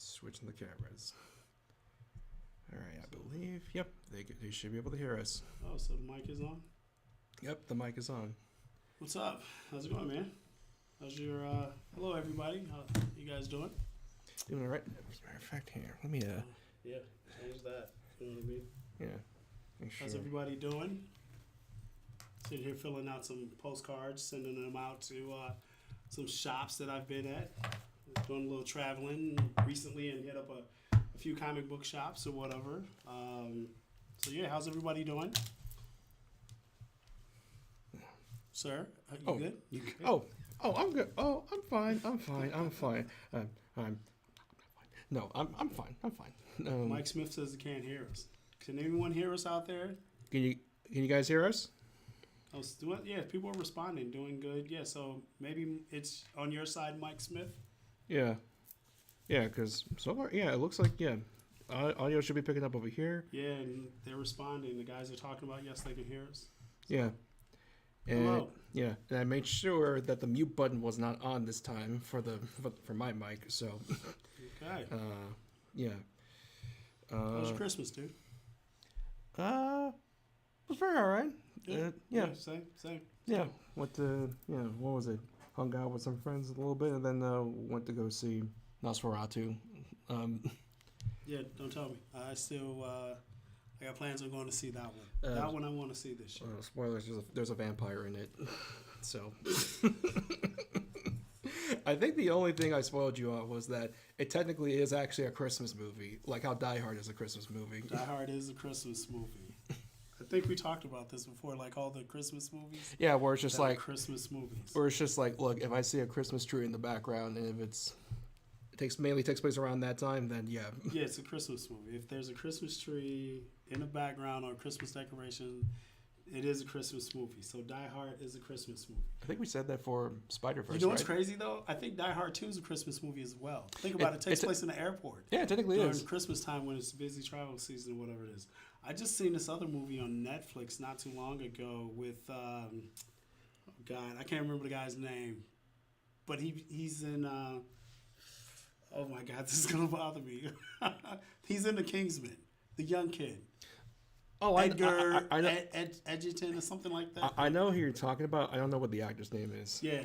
Switching the cameras. All right, I believe. Yep, they should be able to hear us. Oh, so the mic is on? Yep, the mic is on. What's up? How's it going, man? How's your, hello, everybody. How you guys doing? Doing all right. As a matter of fact, here, let me, Yeah, change that. You know what I mean? yeah. Make sure. How's everybody doing? Sitting here filling out some postcards, sending them out to some shops that I've been at. Doing a little traveling recently and hit up a few comic book shops or whatever. So yeah, how's everybody doing? Sir, you good? You good? Oh, I'm good. Oh, I'm fine. I'm fine. No, I'm fine. Mike Smith says he can't hear us. Can anyone hear us out there? Can you guys hear us? Yeah, people are responding, doing good. Yeah, so maybe it's on your side, Mike Smith. Yeah, because so far, yeah, it looks like audio should be picking up over here. Yeah, and they're responding. The guys are talking about yes, they can hear us. Yeah. And, hello. Yeah, and I made sure that the mute button was not on this time for my mic. So. Okay. Yeah. How was your Christmas, dude? It was very alright. Yeah. Same. Yeah. What was it? Hung out with some friends a little bit, and then went to go see Nosferatu. Yeah, don't tell me. I still I got plans on going to see that one. That one I want to see this year. Spoilers: there's a vampire in it, so. I think the only thing I spoiled you on was that it technically is actually a Christmas movie, like how Die Hard is a Christmas movie. Die Hard is a Christmas movie. I think we talked about this before, like all the Christmas movies. Yeah, where it's just like Christmas movies. Or it's just like, look, if I see a Christmas tree in the background, and if it mainly takes place around that time, then yeah. Yeah, it's a Christmas movie. If there's a Christmas tree in the background or a Christmas decoration, it is a Christmas movie. So Die Hard is a Christmas movie. I think we said that for Spider-Verse. You know what's crazy though? I think Die Hard 2 is a Christmas movie as well. Think about it. It takes place in the airport. Yeah, it technically during is. Christmas time when it's busy travel season, whatever it is. I just seen this other movie on Netflix not too long ago with oh God, I can't remember the guy's name, but he's in. Oh my God, this is gonna bother me. He's in The Kingsman, the young kid. Oh, Edgar Edgerton or something like that. I know who you're talking about. I don't know what the actor's name is. Yeah,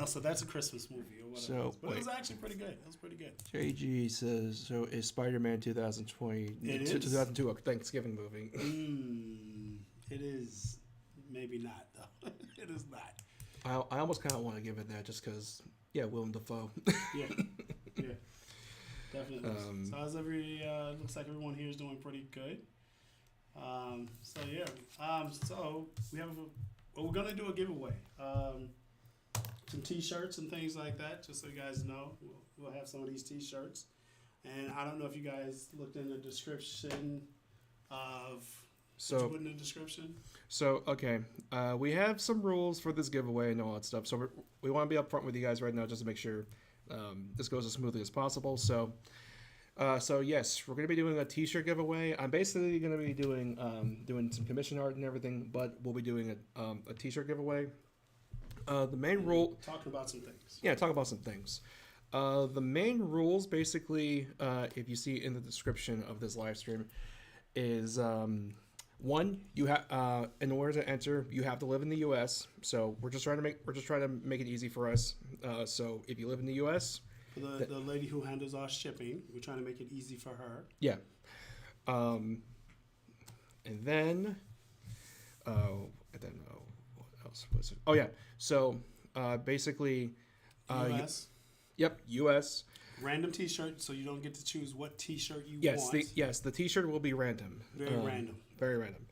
so that's a Christmas movie or whatever. So, but it was actually pretty good. It was pretty good. JG says, so is Spider-Man 2020 It is. 2002 a Thanksgiving movie? It is. Maybe not though. It is not. I almost kind of want to give it that just because, yeah, Willem Dafoe. Yeah, definitely. So how's looks like everyone here is doing pretty good. So we have we're gonna do a giveaway. Some T-shirts and things like that, just so you guys know. We'll have some of these T-shirts, and I don't know if you guys looked in the description of. What you put in the description? So, okay, we have some rules for this giveaway and all that stuff. So we want to be upfront with you guys right now just to make sure this goes as smoothly as possible. So yes, we're going to be doing a T-shirt giveaway. I'm basically going to be doing some commission art and everything, but we'll be doing a T-shirt giveaway. The main rule... Talking about some things. Yeah, talk about some things. The main rules, basically, if you see in the description of this live stream, is... one, you have in order to enter, you have to live in the U.S. So we're just trying to make it easy for us. So if you live in the U.S., for the lady who handles our shipping, we're trying to make it easy for her. Yeah. And then what else was it? Oh yeah. So basically, U.S. Yep, U.S. Random T-shirt, so you don't get to choose what T-shirt you want. Yes, the T-shirt will be random. Very random. Very random.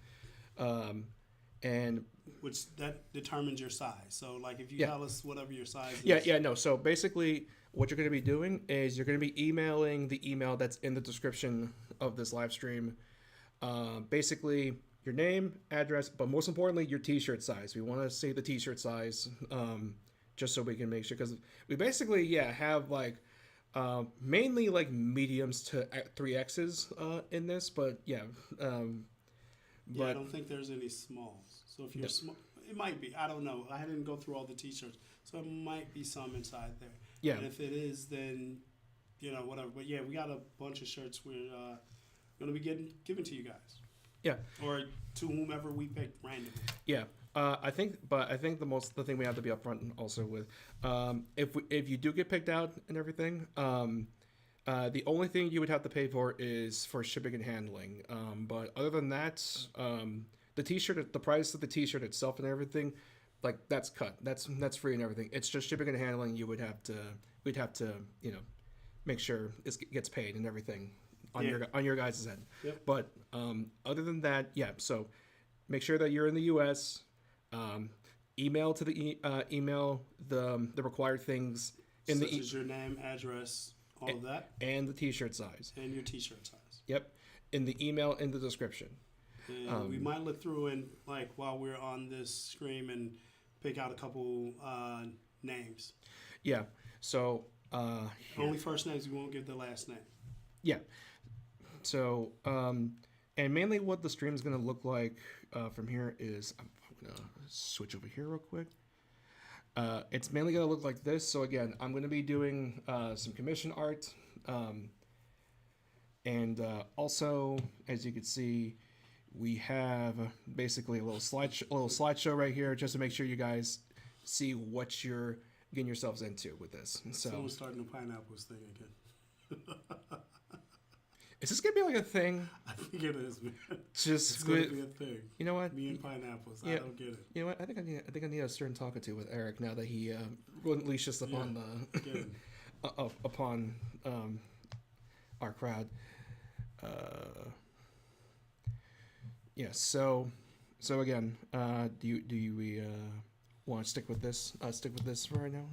And which that determines your size. So like if you tell us whatever your size is. Yeah, no. So basically what you're going to be doing is you're going to be emailing the email that's in the description of this live stream. Basically your name, address, but most importantly your T-shirt size. We want to see the T-shirt size just so we can make sure, because we basically have like mainly like mediums to 3Xs in this, but I don't think there's any smalls. So if you're small, it might be. I don't know. I didn't go through all the T-shirts, so it might be some inside there. Yeah. And if it is, then whatever. But yeah, we got a bunch of shirts we're gonna be given to you guys. Yeah. Or to whomever we picked randomly. Yeah. I think the thing we have to be upfront also with, if you do get picked out and everything, the only thing you would have to pay for is for shipping and handling. But other than that, the T-shirt, the price of the T-shirt itself and everything, like that's cut. That's free and everything. It's just shipping and handling. We'd have to make sure it gets paid and everything on your guys' end. Yep. But other than that, yeah. So make sure that you're in the U.S. Email to the email the required things in Such the as your name, address, all of that, and the T-shirt size. and your T-shirt size. Yep, in the email in the description. And we might look through and while we're on this stream and pick out a couple names. Yeah. So Only first names. We won't give the last name. yeah. So and mainly what the stream's gonna look like from here is I'm gonna switch over here real quick. It's mainly gonna look like this. So again, I'm gonna be doing some commission art, and also as you can see, we have basically a little slideshow right here just to make sure you guys see what you're getting yourselves into with this. So Someone's starting the pineapples thing again. is this gonna be like a thing? I think it is, man. Just It's going to be a thing. you know what? Me and pineapples. Yeah. I don't get it. You know what? I think I need a stern talking to with Eric now that he unleashes upon Get it. upon our crowd. Yeah. So again, do we want to stick with this? Stick with this for right now,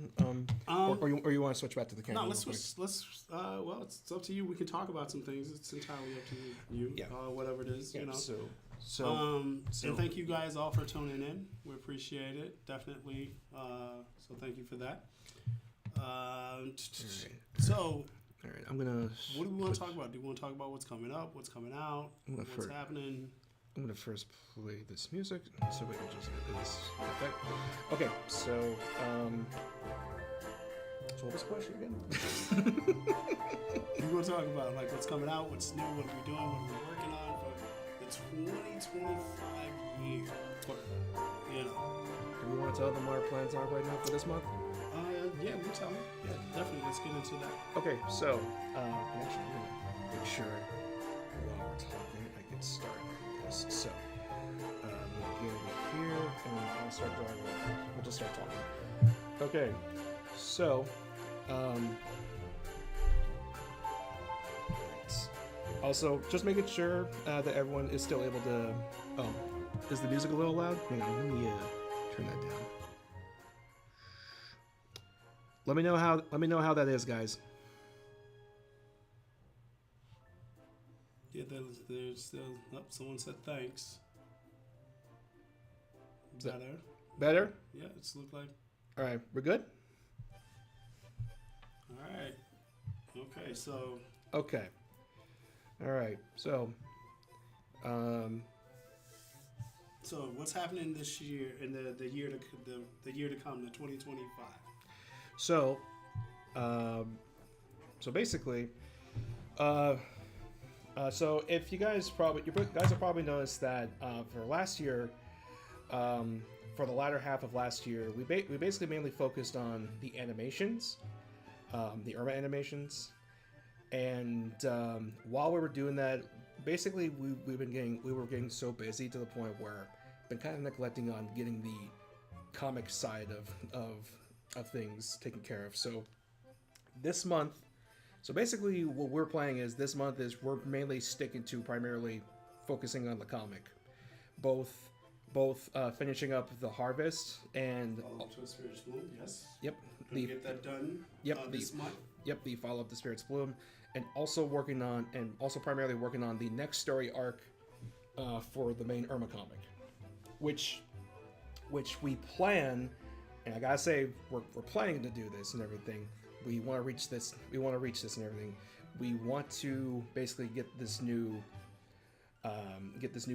or you want to switch back to the camera? No, real quick? well, it's up to you. We can talk about some things. It's entirely up to you. Yeah. Whatever it is, Yeah, you know. So And thank you guys all for tuning in. We appreciate it, definitely. So thank you for that. So, all right, I'm gonna. what do we want to talk about? Do we want to talk about what's coming up, what's coming out, what's happening? I'm gonna first play this music so we can just get this effect. Okay, so what was the question again? We're going to talk about what's coming out, what's new, what are we doing, what are we working on for the 2025 year. You know. Do we want to tell them what our plans are right now for this month? Yeah, we'll tell them. Yeah, definitely. Let's get into that. Okay, so and actually, I'm gonna make sure while we're talking, I can start this. So we'll get over here and I'll start drawing. We'll just start talking. Okay, so also just making sure that everyone is still able to. Oh, is the music a little loud? Hang on, let me turn that down. Let me know how that is, guys. Yeah, there's still. Oh, someone said thanks. Better. Better? Yeah, it's looked like. All right, we're good? All right. Okay, so. Okay. All right. So So what's happening this year in the year to come, the 2025? So basically, so if you guys have probably noticed that for last year, for the latter half of last year, we basically mainly focused on the animations, the Irma animations, and while we were doing that, basically we were getting so busy to the point where been kind of neglecting on getting the comic side of things taken care of. So this month, so basically what we're playing is this month is we're mainly sticking to primarily focusing on the comic, both finishing up the Harvest and Follow to a Spirit's Bloom, yes. yep Gonna get that done. Yep, This month. the follow up to Spirit's Bloom, and also primarily working on the next story arc for the main Irma comic, which we plan. And I gotta say, we're planning to do this and everything. We want to reach this. We want to reach this and everything. We want to basically get this new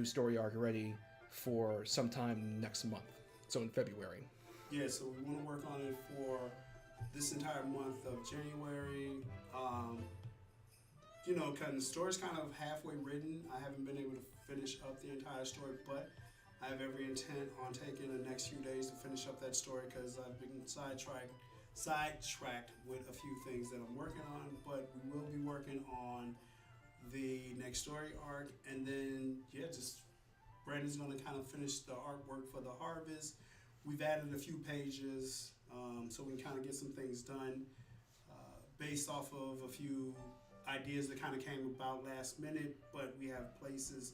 story arc ready for sometime next month. So in February. Yeah, so we want to work on it for this entire month of January. You know, kind of the story's kind of halfway written. I haven't been able to finish up the entire story, but I have every intent on taking the next few days to finish up that story because I've been sidetracked with a few things that I'm working on. But we will be working on the next story arc, and then just Brandon's going to kind of finish the artwork for the harvest. We've added a few pages so we can kind of get some things done based off of a few ideas that kind of came about last minute, but we have places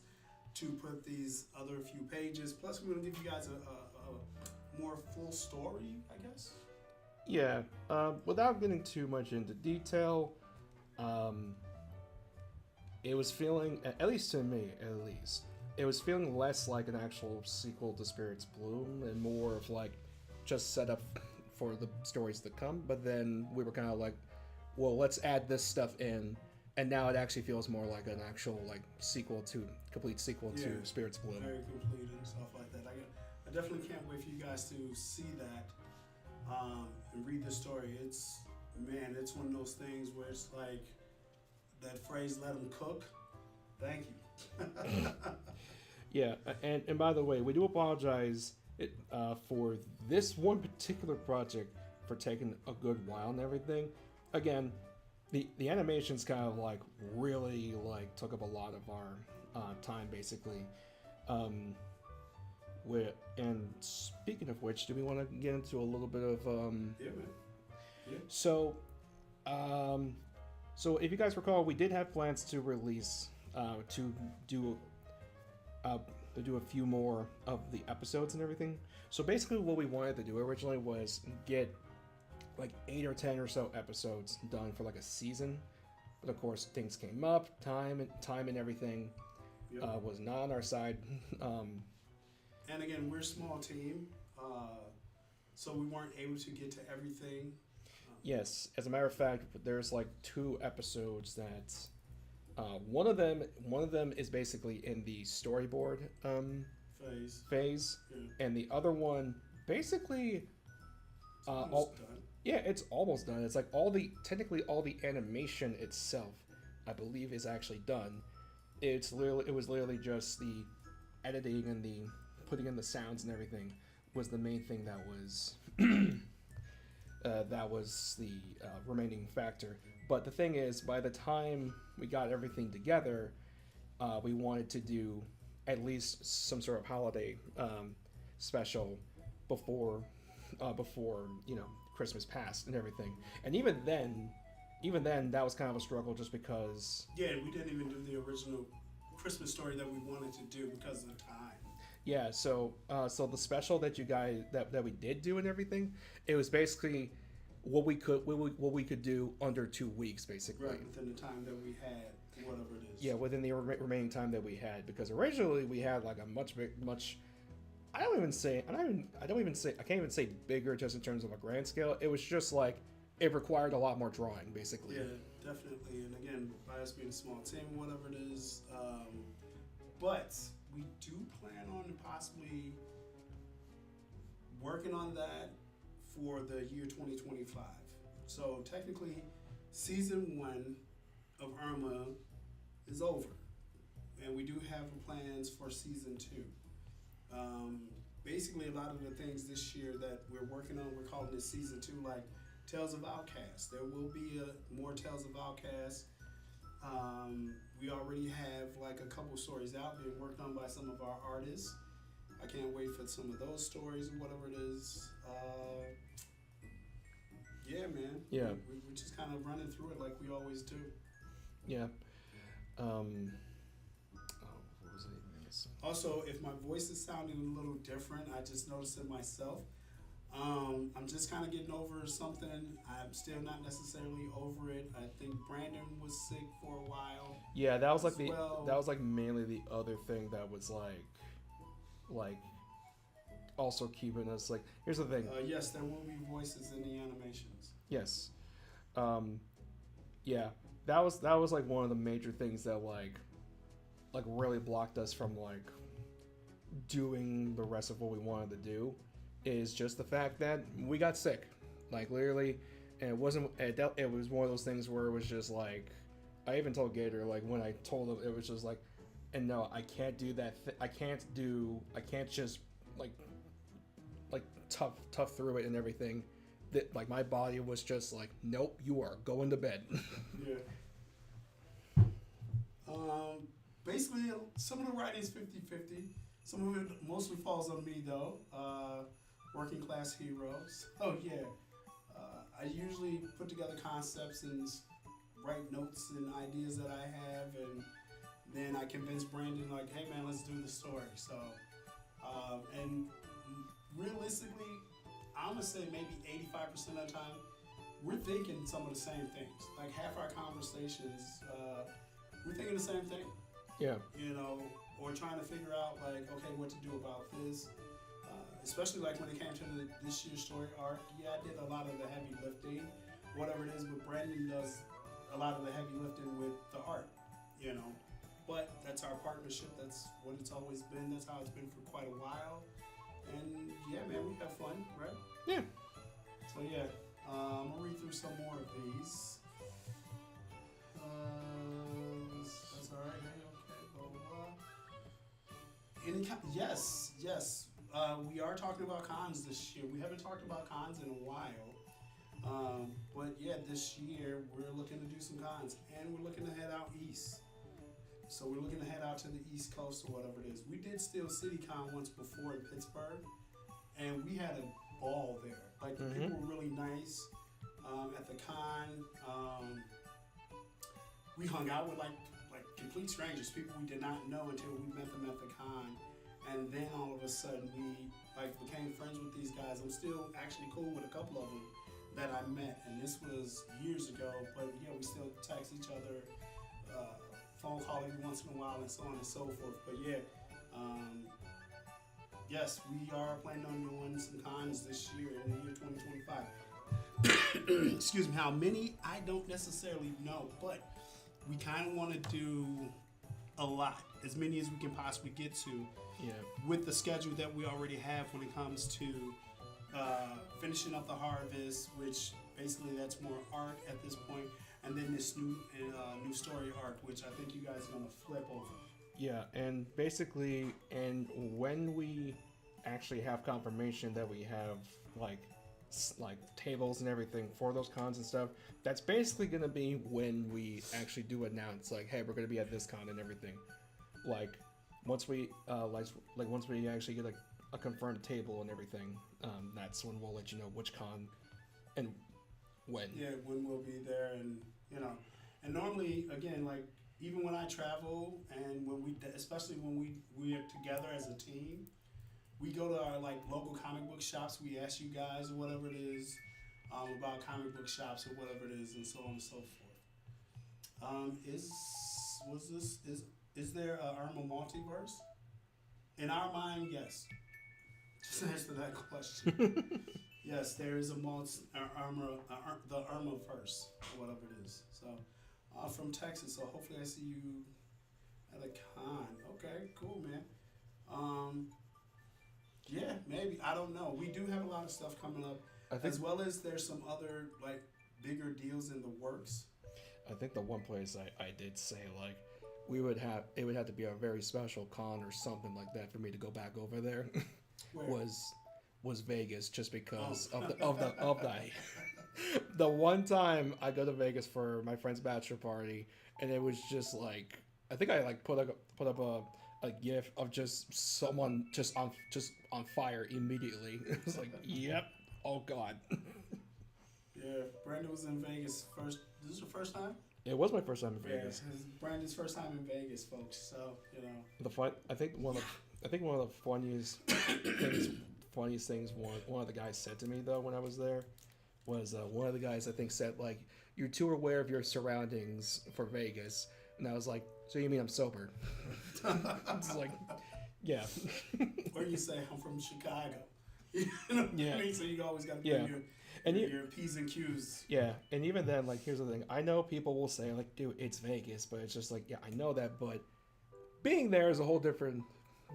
to put these other few pages. Plus, we're going to give you guys a more full story, I guess. Yeah, without getting too much into detail, it was feeling, at least to me, it was feeling less like an actual sequel to Spirits Bloom and more of like just set up for the stories to come. But then we were kind of like, well, let's add this stuff in, and now it actually feels more like an actual like complete sequel to Spirits Bloom. Very complete and stuff like that. I definitely can't wait for you guys to see that and read the story. It's one of those things where it's like that phrase, "Let them cook." Thank you. Yeah, and by the way, we do apologize for this one particular project for taking a good while and everything. Again, the animations kind of like really like took up a lot of our time basically. And speaking of which, do we want to get into a little bit of Yeah, man. Yeah. So if you guys recall, we did have plans to release to do a few more of the episodes and everything. So basically what we wanted to do originally was get like 8 or 10 or so episodes done for like a season. But of course things came up, time and everything was not on our side. And again, we're a small team, so we weren't able to get to everything. Yes, as a matter of fact, there's like 2 episodes that one of them is basically in the storyboard phase, and the other one basically done. Yeah, it's almost done. It's like technically all the animation itself, I believe, is actually done. It was literally just the editing and the putting in the sounds and everything was the main thing that was the remaining factor. But the thing is, by the time we got everything together, we wanted to do at least some sort of holiday special before Christmas passed and everything. And even then that was kind of a struggle just because. Yeah, we didn't even do the original Christmas story that we wanted to do because of the time. Yeah, so the special that you guys that we did do and everything, it was basically what we could do under 2 weeks, basically. Right, within the time that we had, whatever it is. Yeah, within the remaining time that we had, because originally we had like a much. I can't even say bigger just in terms of a grand scale. It was just like it required a lot more drawing, basically. Yeah, definitely. And again, by us being a small team, whatever it is, but we do plan on possibly working on that for the year 2025. So technically, season 1 of Irma is over, and we do have plans for season 2. Basically, a lot of the things this year that we're working on, we're calling this season 2, like Tales of Outcast. There will be more Tales of Outcast. We already have like a couple stories out being worked on by some of our artists. I can't wait for some of those stories or whatever it is. Yeah, man. Yeah. We're just kind of running through it like we always do. Yeah. What was it? Also, if my voice is sounding a little different, I just noticed it myself. I'm just kind of getting over something. I'm still not necessarily over it. I think Brandon was sick for a while. Yeah, that was like mainly the other thing that was like also keeping us like. Here's the thing. Yes, there will be voices in the animations. Yes. Yeah, that was like one of the major things that like really blocked us from like doing the rest of what we wanted to do, is just the fact that we got sick. Like literally, and it wasn't. It was one of those things where it was just like, I even told Gator like when I told him it was just like, and no, I can't do that. I can't do. I can't just like tough through it and everything. That like my body was just like, nope, you are going to bed. Yeah. Basically, some of the writing is 50-50. Some of it mostly falls on me, though. Working class heroes. Oh, yeah. I usually put together concepts and write notes and ideas that I have, and then I convince Brandon, like, hey, man, let's do the story. So, and realistically, I'm going to say maybe 85% of the time, we're thinking some of the same things. Like, half our conversations, we're thinking the same thing. Yeah. You know, or trying to figure out like, okay, what to do about this. Especially like when it came to this year's story arc. Yeah, I did a lot of the heavy lifting, whatever it is, but Brandon does a lot of the heavy lifting with the art, you know. But that's our partnership. That's what it's always been. That's how it's been for quite a while. And yeah, man, we have fun, right? Yeah. So yeah, I'm gonna read through some more of these. That's all right. Hey, okay, blah, blah. Yes. We are talking about cons this year. We haven't talked about cons in a while. But yeah, this year we're looking to do some cons, and we're looking to head out east. So we're looking to head out to the East Coast or whatever it is. We did Steel City Con once before in Pittsburgh, and we had a ball there. Like the people were really nice at the con. We hung out with like complete strangers, people we did not know until we met them at the con, and then all of a sudden we like became friends with these guys. I'm still actually cool with a couple of them that I met, and this was years ago. But yeah, we still text each other, phone call every once in a while, and so on and so forth. But yeah, yes, we are planning on doing some cons this year in the year 2025. Excuse me. How many? I don't necessarily know, but we kind of want to do a lot, as many as we can possibly get to, with the schedule that we already have when it comes to finishing up the harvest, which basically that's more arc at this point, and then this new story arc, which I think you guys are gonna flip over. Yeah, and basically, and when we actually have confirmation that we have like tables and everything for those cons and stuff, that's basically gonna be when we actually do announce like, hey, we're gonna be at this con and everything. Like once we once we actually get a confirmed table and everything, that's when we'll let you know which con and when. Yeah, when we'll be there, and you know, and normally again, like even when I travel and when we, especially when we are together as a team, we go to our like local comic book shops. We ask you guys or whatever it is about comic book shops or whatever it is, and so on and so forth. Is there a Irma multiverse? In our mind, yes. Just answer that question. Yes, there is a the Irmaverse or whatever it is. So from Texas. So hopefully I see you at a con. Okay, cool, man. Yeah, maybe. I don't know. We do have a lot of stuff coming up, as well as there's some other like bigger deals in the works. I think the one place I did say like it would have to be a very special con or something like that for me to go back over there. was Vegas, just because of the one time I go to Vegas for my friend's bachelor party, and it was just like, I think I like put up a gif of just someone just on fire immediately. It was like, yep, oh god. Yeah, Brandon was in Vegas first. This is your first time? It was my first time in Vegas. Yeah, Brandon's first time in Vegas, folks. So you know, I think one of the funniest things one of the guys said to me though when I was there was one of the guys I think said like, you're too aware of your surroundings for Vegas, and I was like, so you mean I'm sober? It's like, yeah. Or you say I'm from Chicago. You know what I mean? So you always got to put your P's and Q's. Yeah, and even then, like, here's the thing. I know people will say, like, dude, it's Vegas, but it's just like, yeah, I know that, but being there is a whole different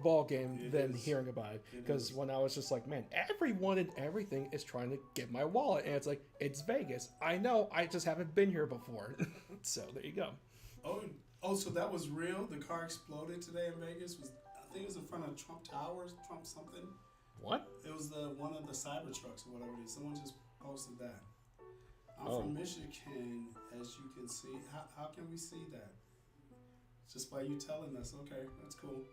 ball game It than is. hearing about it. It Because is. when I was just like, man, everyone and everything is trying to get my wallet, and it's like, it's Vegas. I know, I just haven't been here before. So there you go. Oh, so that was real? The car exploded today in Vegas? I think it was in front of Trump Towers, Trump something. What? It was one of the Cybertrucks or whatever it is. Someone just posted that. I'm Oh. from Michigan, as you can see. How can we see that? Just by you telling us. Okay, that's cool.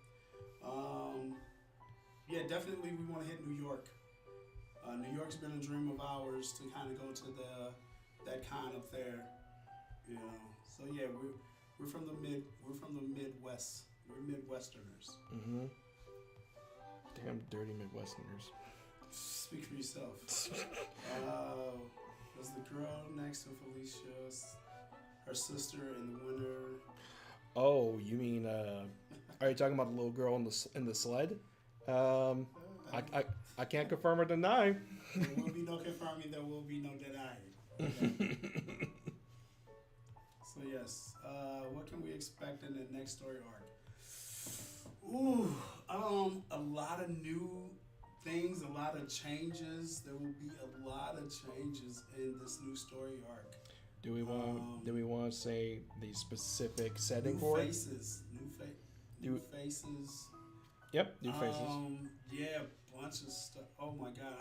Yeah, definitely we want to hit New York. New York's been a dream of ours to kind of go to that con up there, you know. So yeah, we're from the Midwest. We're Midwesterners. Mm-hmm. Damn dirty Midwesterners. Speak for yourself. Was the girl next to Felicia her sister in the winter? Oh, you mean are you talking about the little girl in the sled? I can't confirm or deny. There will be no confirming. There will be no denying. So yes, what can we expect in the next story arc? Ooh, a lot of new things, a lot of changes. There will be a lot of changes in this new story arc. Do we want to say the specific setting New for it? faces, new faces. Yep, new faces. Yeah, bunch of stuff. Oh my god,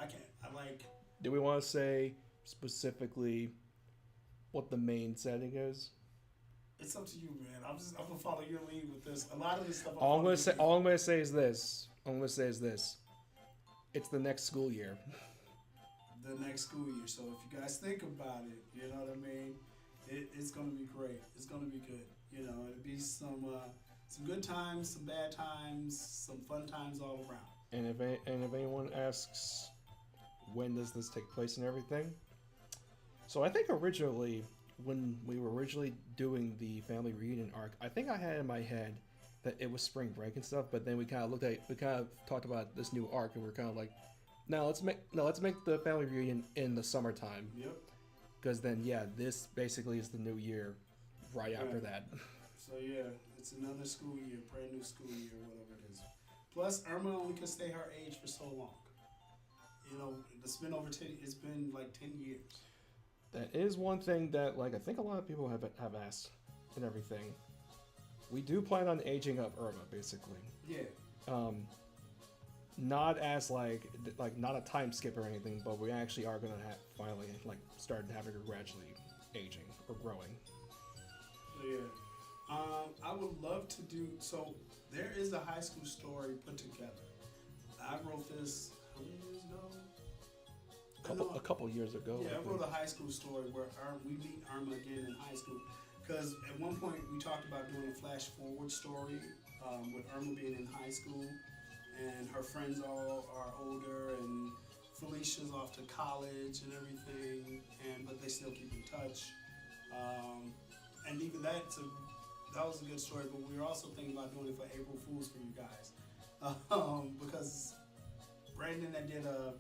I like. Do we want to say specifically what the main setting is? It's up to you, man. I'm gonna follow your lead with this. A lot of this stuff. All I'm gonna say is this. It's the next school year. The next school year. So if you guys think about it, you know what I mean. It's gonna be great. It's gonna be good. You know, it'll be some good times, some bad times, some fun times all around. And if anyone asks, when does this take place and everything? So I think originally, when we were originally doing the family reunion arc, I think I had in my head that it was spring break and stuff. But then we kind of talked about this new arc, and we are kind of like, let's make the family reunion in the summertime. Yep. Because then, yeah, this basically is the new year. Right after that. So yeah, it's another school year, brand new school year, whatever it is. Plus, Irma only can stay her age for so long. You know, it's been It's been like 10 years. That is one thing that, like, I think a lot of people have asked and everything. We do plan on aging up Irma, basically. Yeah. Not as like not a time skip or anything, but we actually are gonna finally like start having her gradually aging or growing. So yeah. I would love to do. So there is a high school story put together. I wrote this how many years ago? A couple years ago. Yeah, I wrote a high school story where we meet Irma again in high school. Because at one point we talked about doing a flash forward story with Irma being in high school, and her friends all are older, and Felicia's off to college and everything, but they still keep in touch. And even that was a good story. But we were also thinking about doing it for April Fools for you guys, because Brandon that did a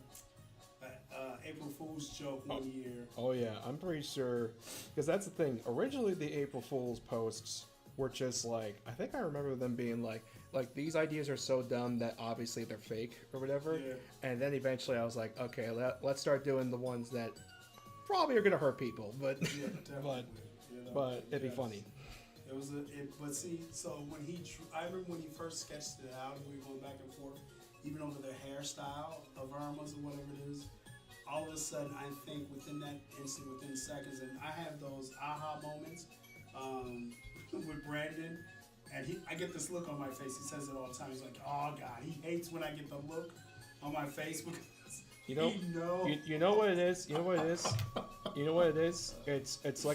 April Fool's joke one year. Oh yeah, I'm pretty sure, because that's the thing. Originally, the April Fool's posts were just like, I think I remember them being like these ideas are so dumb that obviously they're fake or whatever. Yeah. And then eventually I was like, okay, let's start doing the ones that probably are gonna hurt people, but Yeah, definitely. You know, but it'd be yes. funny. It was but see, so I remember when he first sketched it out, and we were going back and forth, even over the hairstyle of Irma's or whatever it is. All of a sudden, I think within that instant, within seconds, and I have those aha moments with Brandon, and I get this look on my face. He says it all the time. He's like, "Oh God," he hates when I get the look on my face because You know, he knows. you know what it is. You know what it is. You know what it is. It's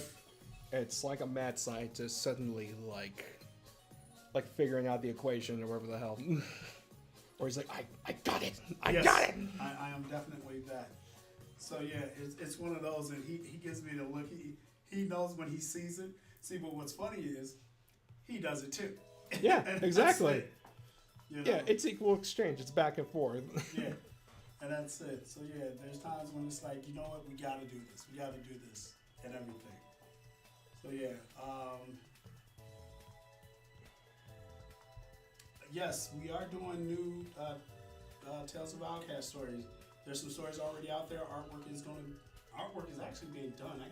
like a mad scientist suddenly like figuring out the equation or whatever the hell. Or he's like, I got it. I Yes, got it. I am definitely that. So yeah, it's one of those, and he gives me the look. He knows when he sees it. See, but what's funny is he does it too. Yeah, And that's exactly. it, you know? Yeah, it's equal exchange. It's back and forth. Yeah, and that's it. So yeah, there's times when it's like, you know what, we got to do this. We got to do this and everything. So yeah, Yes, we are doing new Tales of Outcast stories. There's some stories already out there. Artwork is actually being done.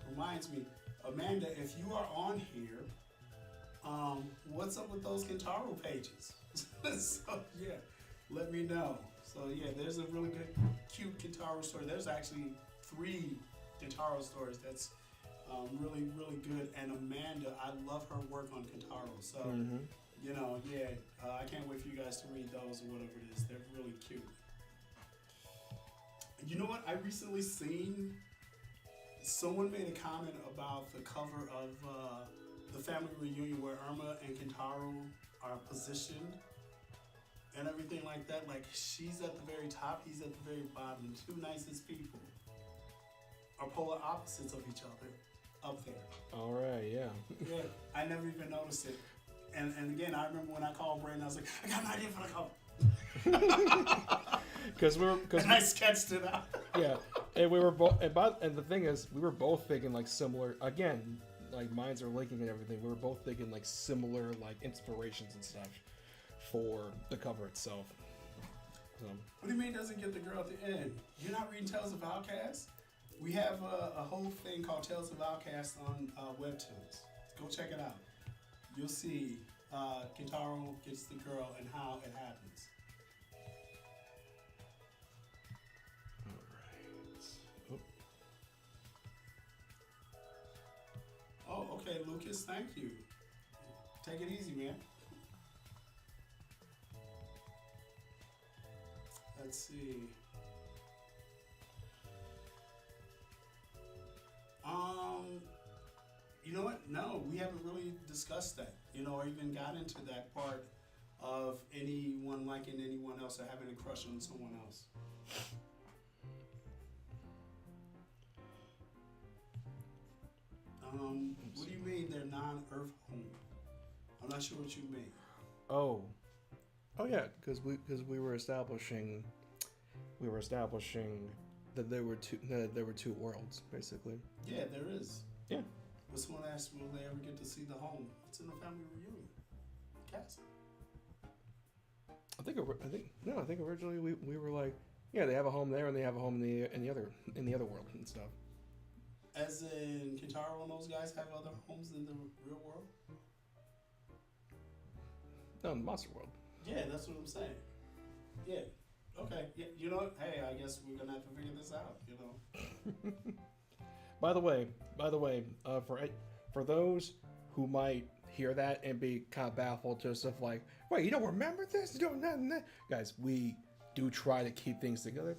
Reminds me, Amanda, if you are on here, what's up with those Kentaro pages? So yeah, let me know. So yeah, there's a really good, cute Kentaro story. There's actually 3 Kentaro stories that's really, really good. And Amanda, I love her work on Kentaro. So you know, yeah, I can't wait for you guys to read those or whatever it is. They're really cute. You know what? I recently seen someone made a comment about the cover of the family reunion where Irma and Kentaro are positioned and everything like that. Like, she's at the very top, he's at the very bottom. The 2 nicest people are polar opposites of each other up there. All right, yeah. Yeah, I never even noticed it. And again, I remember when I called Brandon, I was like, I got an idea for the cover. And I sketched it out. Yeah, and we were both, and the thing is, we were both thinking like similar. Again, like minds are linking and everything. We were both thinking like similar like inspirations and stuff for the cover itself. So. What do you mean it doesn't get the girl at the end? You're not reading Tales of Outcast? We have a whole thing called Tales of Outcast on Webtoons. Go check it out. You'll see Kentaro gets the girl and how it happens. Oh, okay, Lucas, thank you. Take it easy, man. Let's see. You know what? No, we haven't really discussed that, you know, or even got into that part of anyone liking anyone else or having a crush on someone else. What do you mean they're non-Earth home? I'm not sure what you mean. Oh yeah, because we were establishing that there were two worlds basically. Yeah, there is. Yeah. But someone asked, will they ever get to see the home? It's in the family reunion. Castle. I think originally we were like, yeah, they have a home there and they have a home in the other world and stuff. As in, Kentaro and those guys have other homes in the real world? No, in the monster world. Yeah, that's what I'm saying. Yeah. Okay. Yeah, you know what? Hey, I guess we're gonna have to figure this out, you know. By the way, for those who might hear that and be kind of baffled, just of like, wait, you don't remember this? You don't know, guys. We do try to keep things together.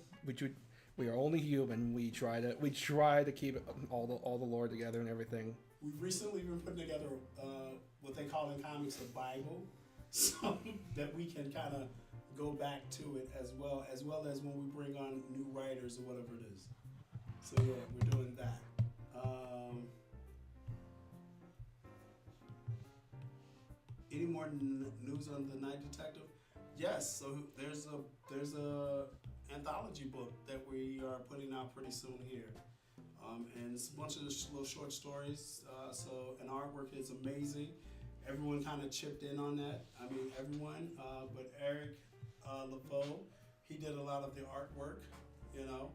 We are only human. We try to keep all the lore together and everything. We've recently been putting together what they call in comics a Bible, so that we can kind of go back to it as well as when we bring on new writers or whatever it is. So yeah, we're doing that. Any more news on the Night Detective? Yes. So there's a anthology book that we are putting out pretty soon here, and it's a bunch of little short stories. And artwork is amazing. Everyone kind of chipped in on that. I mean, everyone, but Eric Laveau, he did a lot of the artwork, you know,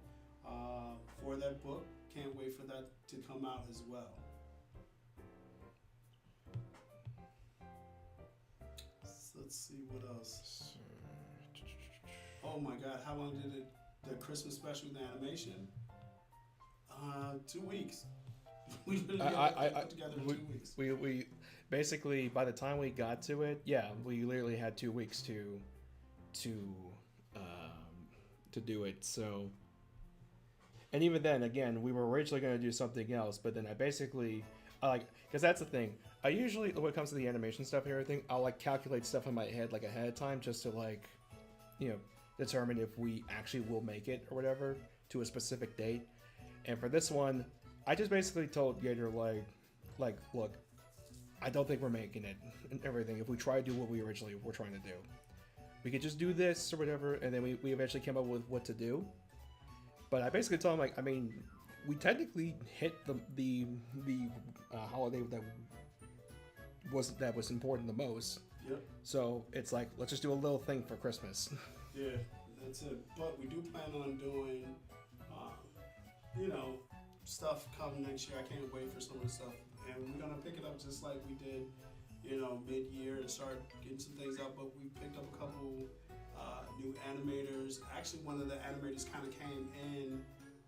for that book. Can't wait for that to come out as well. So let's see what else. Oh my God, how long did the Christmas special, the animation? 2 weeks. We put together in 2 weeks. We basically, by the time we got to it, yeah, we literally had 2 weeks to do it. So, and even then, again, we were originally going to do something else, but then I basically, because that's the thing. I usually, when it comes to the animation stuff and everything, I'll like calculate stuff in my head like ahead of time just to like, you know, determine if we actually will make it or whatever to a specific date. And for this one, I just basically told Gator like, look, I don't think we're making it and everything. If we try to do what we originally were trying to do, we could just do this or whatever. And then we eventually came up with what to do. But I basically told him, like, I mean, we technically hit the holiday that was important the most. Yep. So it's like, let's just do a little thing for Christmas. Yeah, that's it. But we do plan on doing, you know, stuff come next year. I can't wait for some of the stuff. And we're going to pick it up just like we did, you know, mid-year and start getting some things out. But we picked up a couple new animators. Actually, one of the animators kind of came in,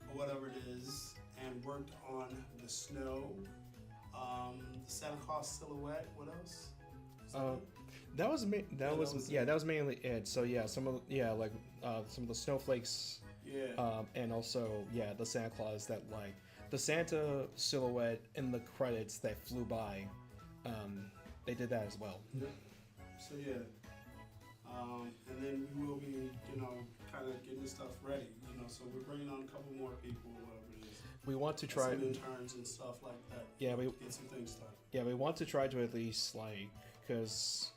or whatever it is, and worked on the snow, the Santa Claus silhouette. What else? That was that was mainly it. So yeah, some of the snowflakes, Yeah. and also the Santa Claus that like the Santa silhouette in the credits that flew by. They did that as well. Yep. So yeah, and then we will be, you know, kind of getting this stuff ready. You know, so we're bringing on a couple more people, whatever it is. We want to try. Some interns and stuff like that. Yeah, we get some things done. Yeah, we want to try to at least like, because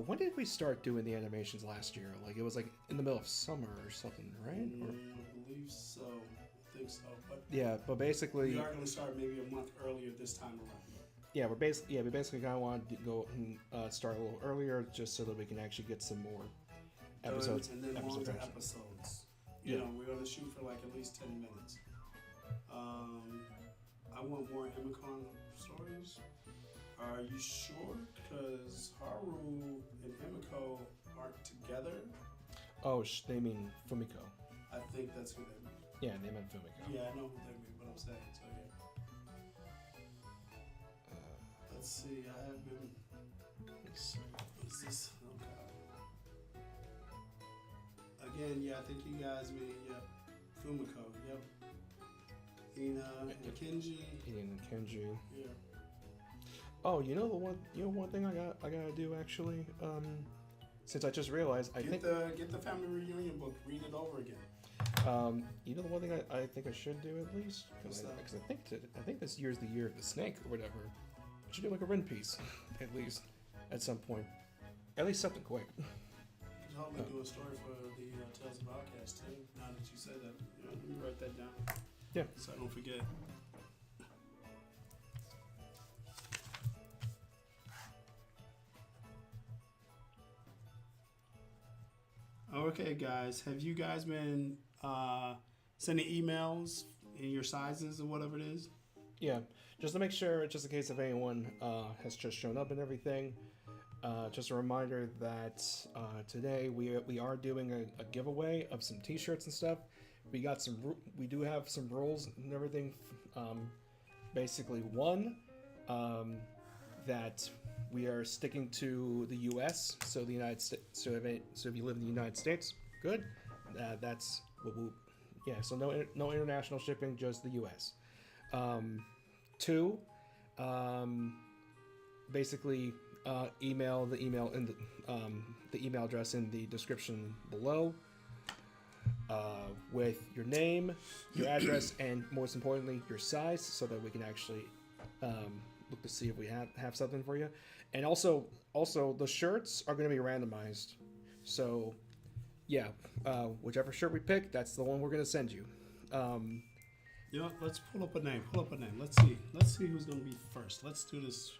when did we start doing the animations last year? Like it was like in the middle of summer or something, right? I believe so. I think so. But Yeah, but basically, we are going to start maybe a month earlier this time around. yeah, we basically kind of want to go and start a little earlier just so that we can actually get some more episodes. And then episodes longer actually. episodes. Yeah. You know, we're going to shoot for like at least 10 minutes. I want more Emicon stories. Are you sure? Because Haru and Emiko aren't together. Oh, they mean Fumiko. I think that's who they mean. Yeah, they meant Fumiko. Yeah, I know who they mean, but I'm saying, so yeah. Let's see, I have been. Let's see. Is this? Okay. Again, yeah, I think you guys mean, yep. Fumiko, yep. Ina and Kenji. Ian and Kenji. Yeah. Oh, you know one thing I gotta do actually. Since I just realized, I think Get the family reunion book. Read it over again. you know the one thing I think I should do at least What's because that? I think this year's the year of the snake or whatever. I should do like a Rin piece at least at some point. At least something quick. You could help me do a story for the Tales of Outcast too. Now that you said that, you know, let me write that down. Yeah. So I don't forget. Okay, guys, have you guys been sending emails in your sizes or whatever it is? Yeah, just to make sure, just in case if anyone has just shown up and everything. Just a reminder that today we are doing a giveaway of some T-shirts and stuff. We do have some rules and everything. Basically, one, that we are sticking to the U.S. So the United States. So if you live in the United States, good. That's what we. Yeah. So no international shipping, just the U.S. Two, basically email the email in the email address in the description below. With your name, your address, and most importantly, your size, so that we can actually look to see if we have something for you. And also the shirts are going to be randomized. So, yeah, whichever shirt we pick, that's the one we're going to send you. You know, let's pull up a name. Let's see who's going to be first. Let's do this.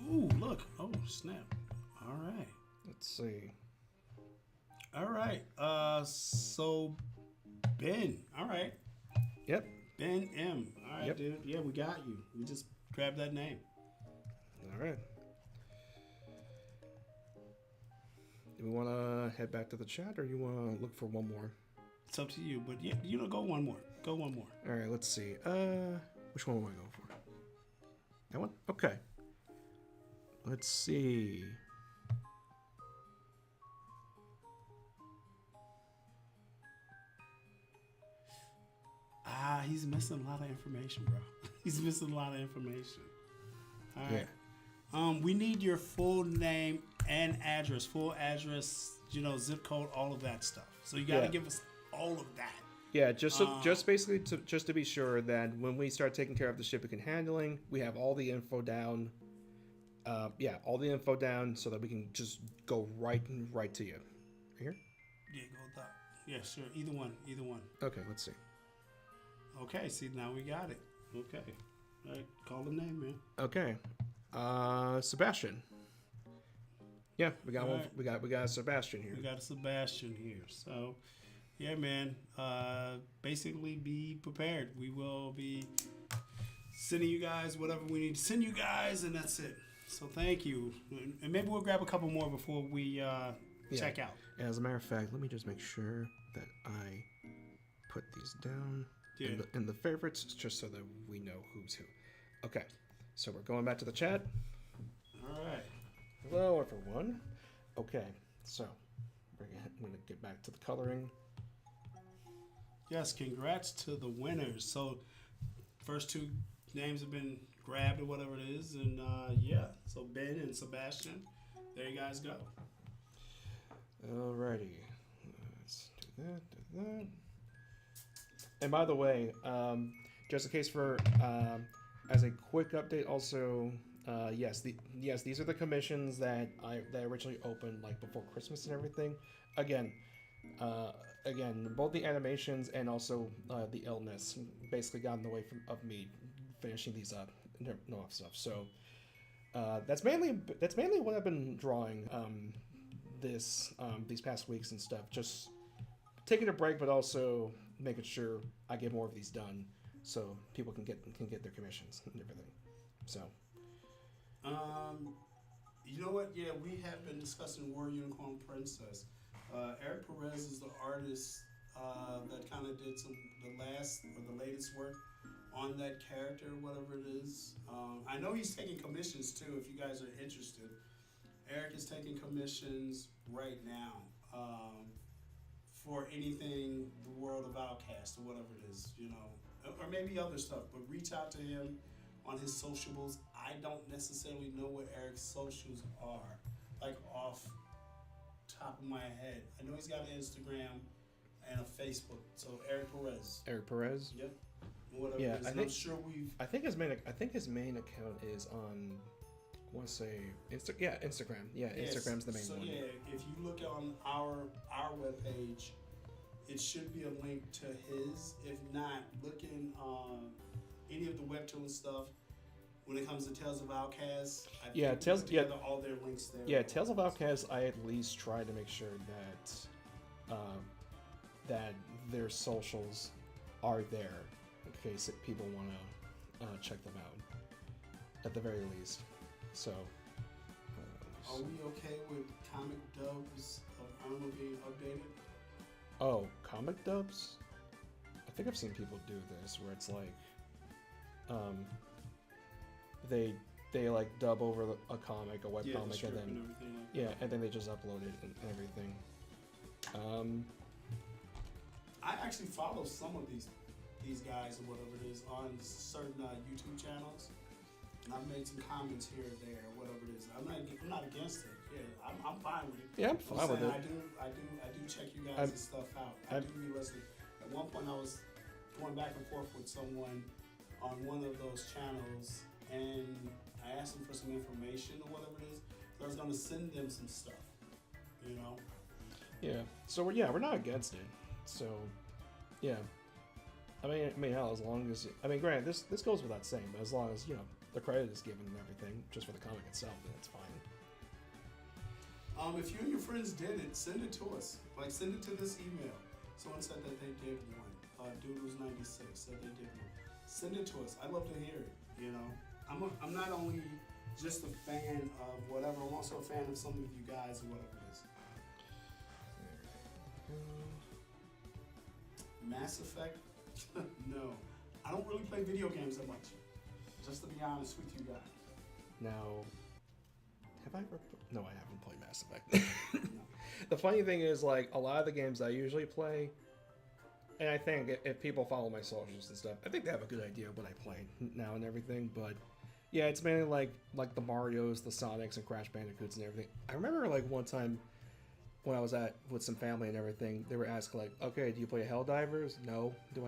Ooh, look. Oh, snap. All right. Let's see. All right. So Ben. All right. Yep. Ben M. All right, Yep. dude. Yeah, we got you. We just grabbed that name. All right. Do we want to head back to the chat, or you want to look for one more? It's up to you, but yeah, you know, go one more. All right. Let's see. Which one will I go for? That one. Okay. Let's see. He's missing a lot of information, bro. He's missing a lot of information. All right. Yeah. We need your full name and address, you know, zip code, all of that stuff. So you got to give us all of that. Yeah, just basically to be sure that when we start taking care of the shipping and handling, we have all the info down. All the info down so that we can just go right to you. Here? Yeah, go with that. Yeah, sure. Either one. Okay, let's see. Okay, see, now we got it. Okay. All right, call the name, man. Okay. Sebastian. Yeah, we got one. Alright. We got Sebastian here. We got Sebastian here. So, yeah, man. Basically, be prepared. We will be sending you guys whatever we need to send you guys, and that's it. So, thank you. And maybe we'll grab a couple more before we check out. As a matter of fact, let me just make sure that I put these down Yeah. in the favorites, just so that we know who's who. Okay, so we're going back to the chat. All right. Hello, everyone. Okay, so I'm going to get back to the coloring. Yes, congrats to the winners. So, first two names have been grabbed or whatever it is, and yeah. So Ben and Sebastian, there you guys go. Alrighty, let's do that. And by the way, just in case for as a quick update, also yes, these are the commissions that I originally opened like before Christmas and everything. Again, both the animations and also the illness basically got in the way of me finishing these up, no off stuff. So that's mainly what I've been drawing these past weeks and stuff. Just taking a break, but also making sure I get more of these done, so people can get their commissions and everything. So. You know what? Yeah, we have been discussing War Unicorn Princess. Eric Perez is the artist that kind of did the latest work on that character, whatever it is. I know he's taking commissions too. If you guys are interested, Eric is taking commissions right now for anything the World of Outcast or whatever it is, or maybe other stuff. But reach out to him on his socials. I don't necessarily know what Eric's socials are, like off top of my head. I know he's got an Instagram and a Facebook. So Eric Perez. Eric Perez. Yep. Whatever Yeah, it is. I I'm think sure we've. I think his main account is on. I want to say Instagram. Yeah, Yes. Instagram's the main so, one. Yeah, if you look on our webpage, it should be a link to his. If not, look in any of the Webtoon stuff. When it comes to Tales of Outcasts, I Yeah, think we Tales- put together all their links there. Yeah, Tales of Outcast. I at least try to make sure that their socials are there in case people want to check them out. At the very least. So. Are we okay with comic dubs of Arma being updated? Oh, comic dubs? I think I've seen people do this where it's like, they like dub over a comic, a webcomic, The and strip then and everything like yeah, that. and then they just upload it and everything. I actually follow some of these guys or whatever it is on certain YouTube channels, and I've made some comments here or there, whatever it is. I'm not against it. Yeah, I'm fine with it. Yeah, I'm fine with it. I do check you guys' stuff out. I do re-listen. At one point, I was going back and forth with someone on one of those channels, and I asked them for some information or whatever it is. So I was going to send them some stuff, Yeah. So we're not against it. So, yeah. I mean, hell, as long as granted, this goes without saying, but as long as the credit is given and everything, just for the comic itself, then it's fine. If you and your friends did it, send it to us. Like, send it to this email. Someone said that they did one. Doodles96 said they did one. Send it to us. I'd love to hear it. I'm not only just a fan of whatever. I'm also a fan of some of you guys or whatever it is. Mass Effect? No. I don't really play video games that much. Just to be honest with you guys. Now, have I ever? No, I haven't played Mass Effect. The funny thing is, like, a lot of the games I usually play, and I think if people follow my socials and stuff, I think they have a good idea of what I play now and everything. But yeah, it's mainly like the Marios, the Sonics, and Crash Bandicoots and everything. I remember like one time when I was with some family and everything, they were asking like, "Okay, do you play Helldivers? No. Do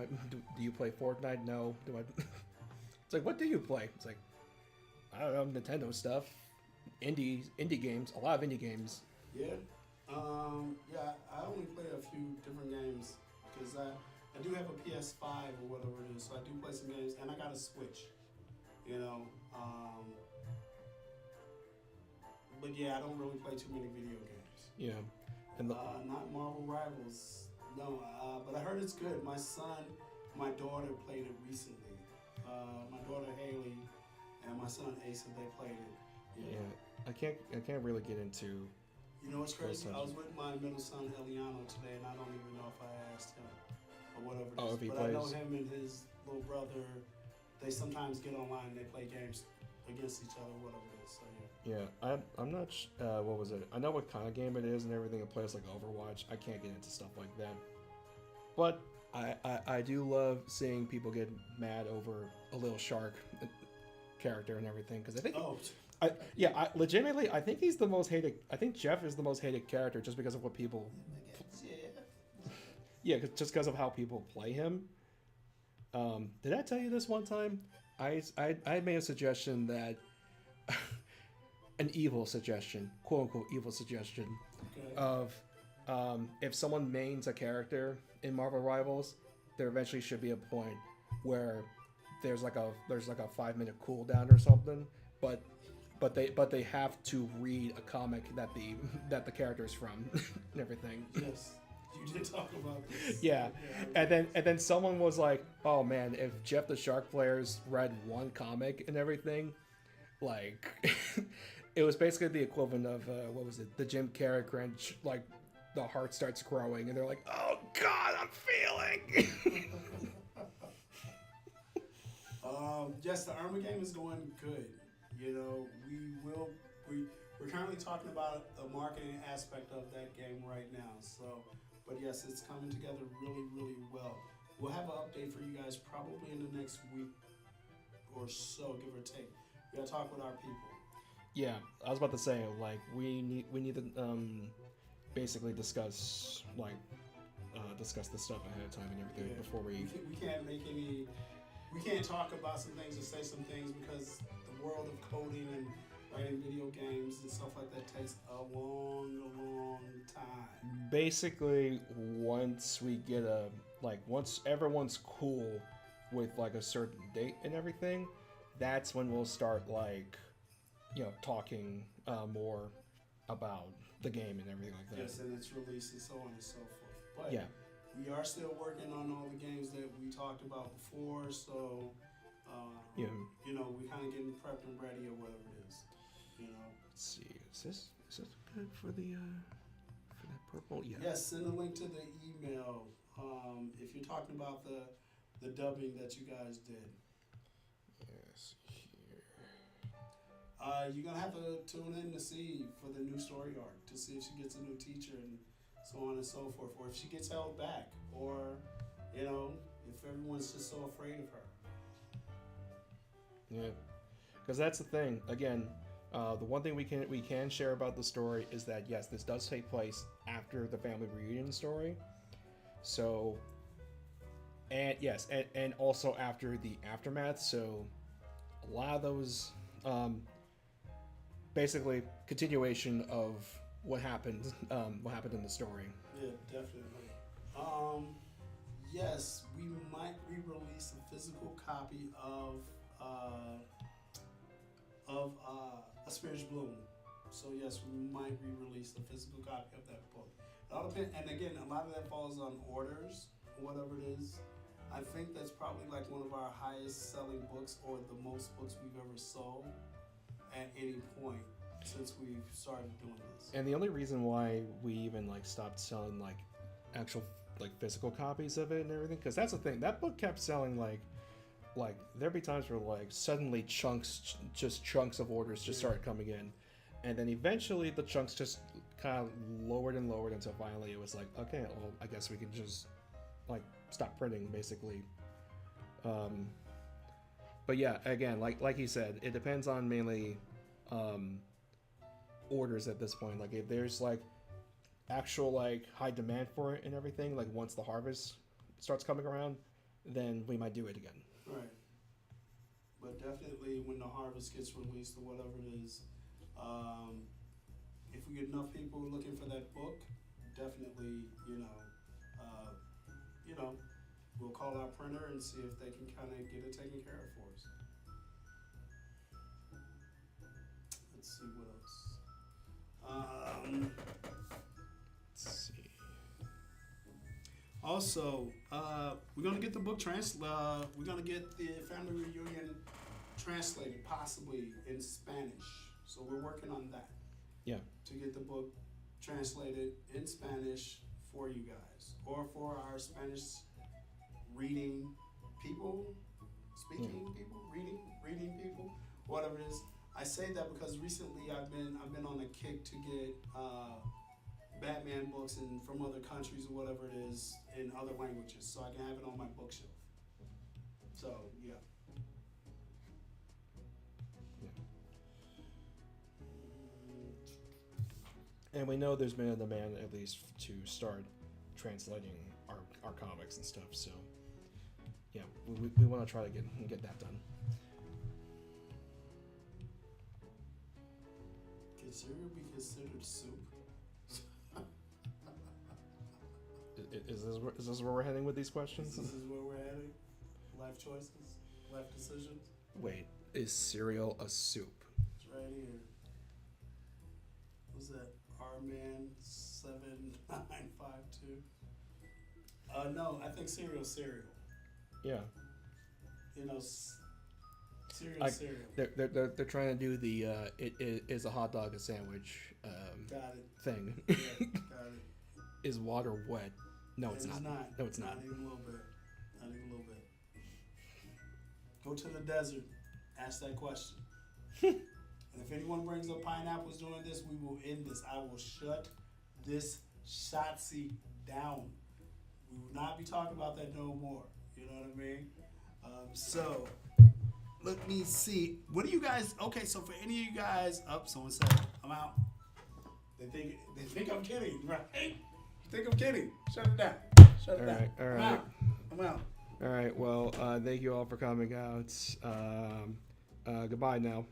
you play Fortnite? No. Do I?" It's like, what do you play? It's like, I don't know, Nintendo stuff, indie games, a lot of indie games. Yeah. I only play a few different games because I do have a PS5 or whatever it is, so I do play some games, and I got a Switch. But yeah, I don't really play too many video games. Yeah, and Not Marvel Rivals. No, but I heard it's good. My daughter played it recently. My daughter Haley and my son Asa, they played it. yeah, I can't really get into. You know what's crazy? Those I was with my middle son Eliano today, and I don't even know if I asked him or whatever. Oh, if he but plays. I know him and his little brother. They sometimes get online and they play games against each other, whatever it is. So yeah. Yeah, I'm not. What was it? I know what kind of game it is and everything. It plays like Overwatch. I can't get into stuff like that. But I do love seeing people get mad over a little shark character and everything because I think Oh, legitimately I think he's the most hated. I think Jeff is the most hated character just because of what people. yeah. Yeah, just because of how people play him. Did I tell you this one time? I made a suggestion that an evil suggestion, quote unquote evil suggestion, Okay. of if someone mains a character in Marvel Rivals, there eventually should be a point where there's like a 5-minute cooldown or something, but they have to read a comic that the character is from and everything. Yes, you did talk about this. Yeah, and then someone was like, "Oh man, if Jeff the Shark Players read one comic and everything, like, it was basically the equivalent of what was it, the Jim Carrey Grinch, like, the heart starts growing, and they're like, oh God, I'm feeling." Yes, the Armor game is going good. You know, we're currently talking about the marketing aspect of that game right now. So, but yes, it's coming together really, really well. We'll have an update for you guys probably in the next week or so, give or take. We gotta talk with our people. Yeah, I was about to say, like, we need to basically discuss the stuff ahead of time and everything Yeah. before we. We can't talk about some things or say some things because the world of coding and writing video games and stuff like that takes a long time. Basically, once we get once everyone's cool with like a certain date and everything, that's when we'll start talking more about the game and everything like that. Yes, and its release and so on and so forth. But Yeah. we are still working on all the games that we talked about before, so Yeah. you know, we kind of getting prepped and ready or whatever it is. You know. Let's see. Is this good for the for that purple? Yeah. Yes, send a link to the email if you're talking about the dubbing that you guys did. Yes. Here. You're gonna have to tune in to see for the new story arc to see if she gets a new teacher and so on and so forth, or if she gets held back, or you know, if everyone's just so afraid of her. Yeah. Because that's the thing. Again, the one thing we can share about the story is that yes, this does take place after the family reunion story. So, and yes, and also after the aftermath. So, a lot of those, basically, continuation of what happened in the story. Yeah, definitely. Yes, we might re-release a physical copy of A Spiritual Bloom. So yes, we might re-release a physical copy of that book. It all depends, and again, a lot of that falls on orders or whatever it is. I think that's probably like one of our highest selling books or the most books we've ever sold at any point since we've started doing this. And the only reason why we even stopped selling actual physical copies of it and everything, because that's the thing, that book kept selling like there'd be times where suddenly chunks of orders just started coming in, and then eventually the chunks just kind of lowered and lowered until finally it was like, okay, well, I guess we can just stop printing basically. But yeah, again, like he said, it depends on mainly orders at this point. If there's actual high demand for it and everything, once the harvest starts coming around, then we might do it again. Right. But definitely when the harvest gets released or whatever it is, if we get enough people looking for that book, definitely, we'll call our printer and see if they can kind of get it taken care of for us. Let's see what else. Let's see. Also, we're gonna get the book we're gonna get the Family Reunion translated, possibly in Spanish. So we're working on that. Yeah. To get the book translated in Spanish for you guys, or for our Spanish reading people, speaking people, reading people, whatever it is. I say that because recently I've been on a kick to get Batman books and from other countries or whatever it is in other languages, so I can have it on my bookshelf. So yeah. And we know there's been a demand at least to start translating our comics and stuff. So yeah, we want to try to get that done. Can cereal be considered soup? Is this where we're heading with these questions? This is where we're heading. Life choices, life decisions. Wait, is cereal a soup? It's right here. What's that? Rman 7952. No, I think cereal. Yeah. You know, cereal. They're trying to do the it is a hot dog a sandwich Got it. thing. Yeah, got it. Is water wet? No, it's not. No, it's not. Not even a little bit. Not even a little bit. Go to the desert. Ask that question. And if anyone brings up pineapples during this, we will end this. I will shut this Shotzi down. We will not be talking about that no more. You know what I mean? So, let me see. What do you guys? Okay, so for any of you guys, someone said I'm out. They think I'm kidding, right? You think I'm kidding? Shut it down. Shut it down. All right. I'm out. All right. Well, thank you all for coming out. Goodbye now.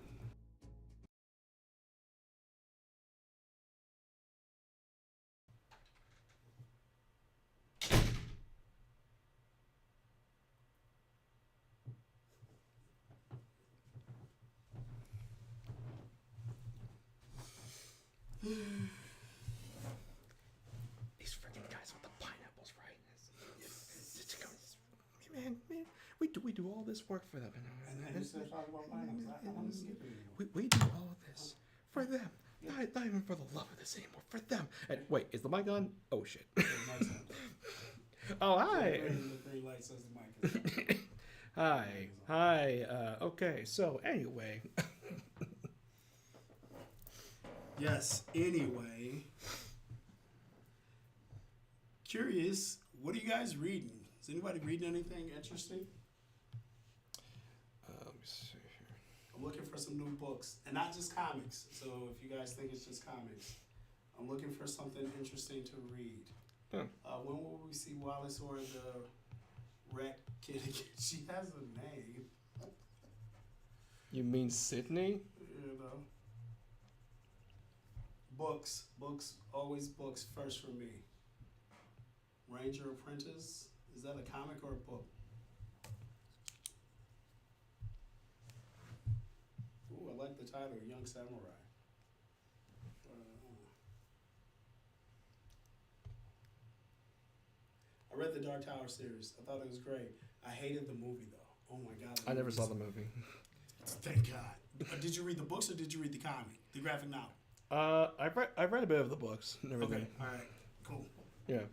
These freaking guys with the pineapples, right? Man, we do all this work for them. And you still talking about pineapples. I want to skip it. We do all of this for them. Not even for the love of this anymore. For them. And wait, is the mic on? Oh shit. Oh hi. The green light says the mic is on. Hi. Okay. So anyway. Yes. Anyway, curious. What are you guys reading? Is anybody reading anything interesting? Let me see here. I'm looking for some new books, and not just comics. So if you guys think it's just comics, I'm looking for something interesting to read. When will we see Wallace or the Rat Kid again? She has a name. You mean Sydney? You know. Books, always books first for me. Ranger Apprentice, is that a comic or a book? Ooh, I like the title, Young Samurai. I read the Dark Tower series. I thought it was great. I hated the movie though. Oh my god! I never saw the movie. Thank God. Did you read the books or did you read the comic, the graphic novel? I've read a bit of the books and everything. Okay, all right, cool. Yeah.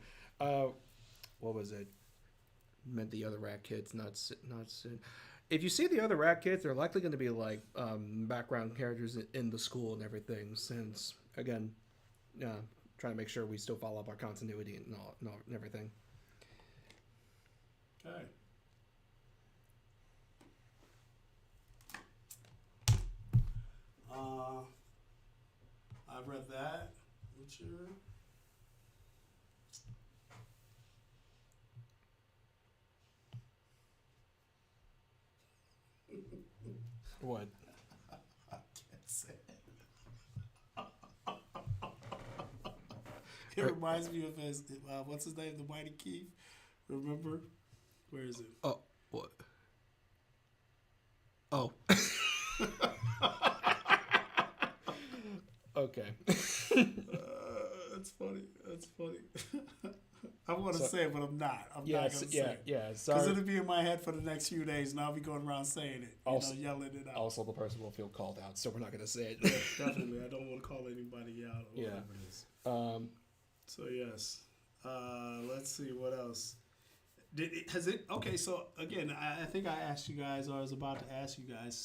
What was it? Meant the other Rat Kids, not Sid. If you see the other Rat Kids, they're likely going to be like background characters in the school and everything. Since again, trying to make sure we still follow up our continuity and all and everything. Okay. I've read that. Witcher. What? I can't say it. It reminds me of his, what's his name? The Mighty Keith. Remember? Where is it? Oh, what? Oh. Okay. funny. That's funny. I want to So- say it, but I'm not. I'm Yeah, not going to say it. yeah. Because Sorry. it'll be in my head for the next few days, and I'll be going around saying it, Also- yelling it out. Also, the person will feel called out, so we're not gonna say Yeah, it. definitely. I don't want to call anybody out or Yeah. whatever it is. So, yes. Let's see. What else? Has it? Okay, so, again, I think I asked you guys, or I was about to ask you guys.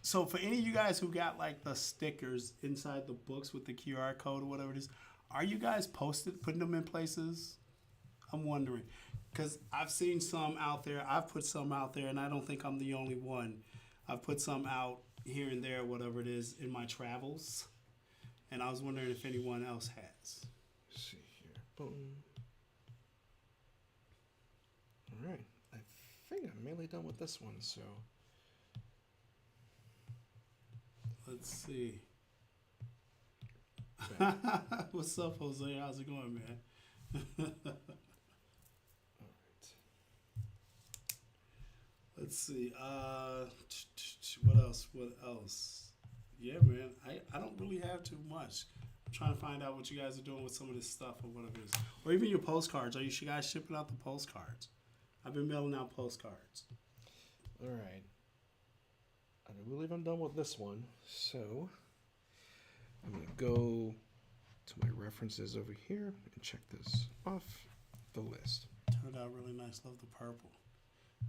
So for any of you guys who got, like, the stickers inside the books with the QR code or whatever it is, are you guys putting them in places? I'm wondering. Because I've seen some out there. I've put some out there, and I don't think I'm the only one. I've put some out here and there, whatever it is, in my travels. And I was wondering if anyone else has. Let's see here. Boom. All right. I think I'm mainly done with this one. So Let's see. Okay. What's up, Jose? How's it going, man? all right. Let's see. What else? What else? Yeah, man. I don't really have too much. I'm trying to find out what you guys are doing with some of this stuff or whatever it is. Or even your postcards. Are you guys shipping out the postcards? I've been mailing out postcards. All right. I believe I'm done with this one. So I'm gonna go to my references over here and check this off the list. Turned out really nice. Love the purple.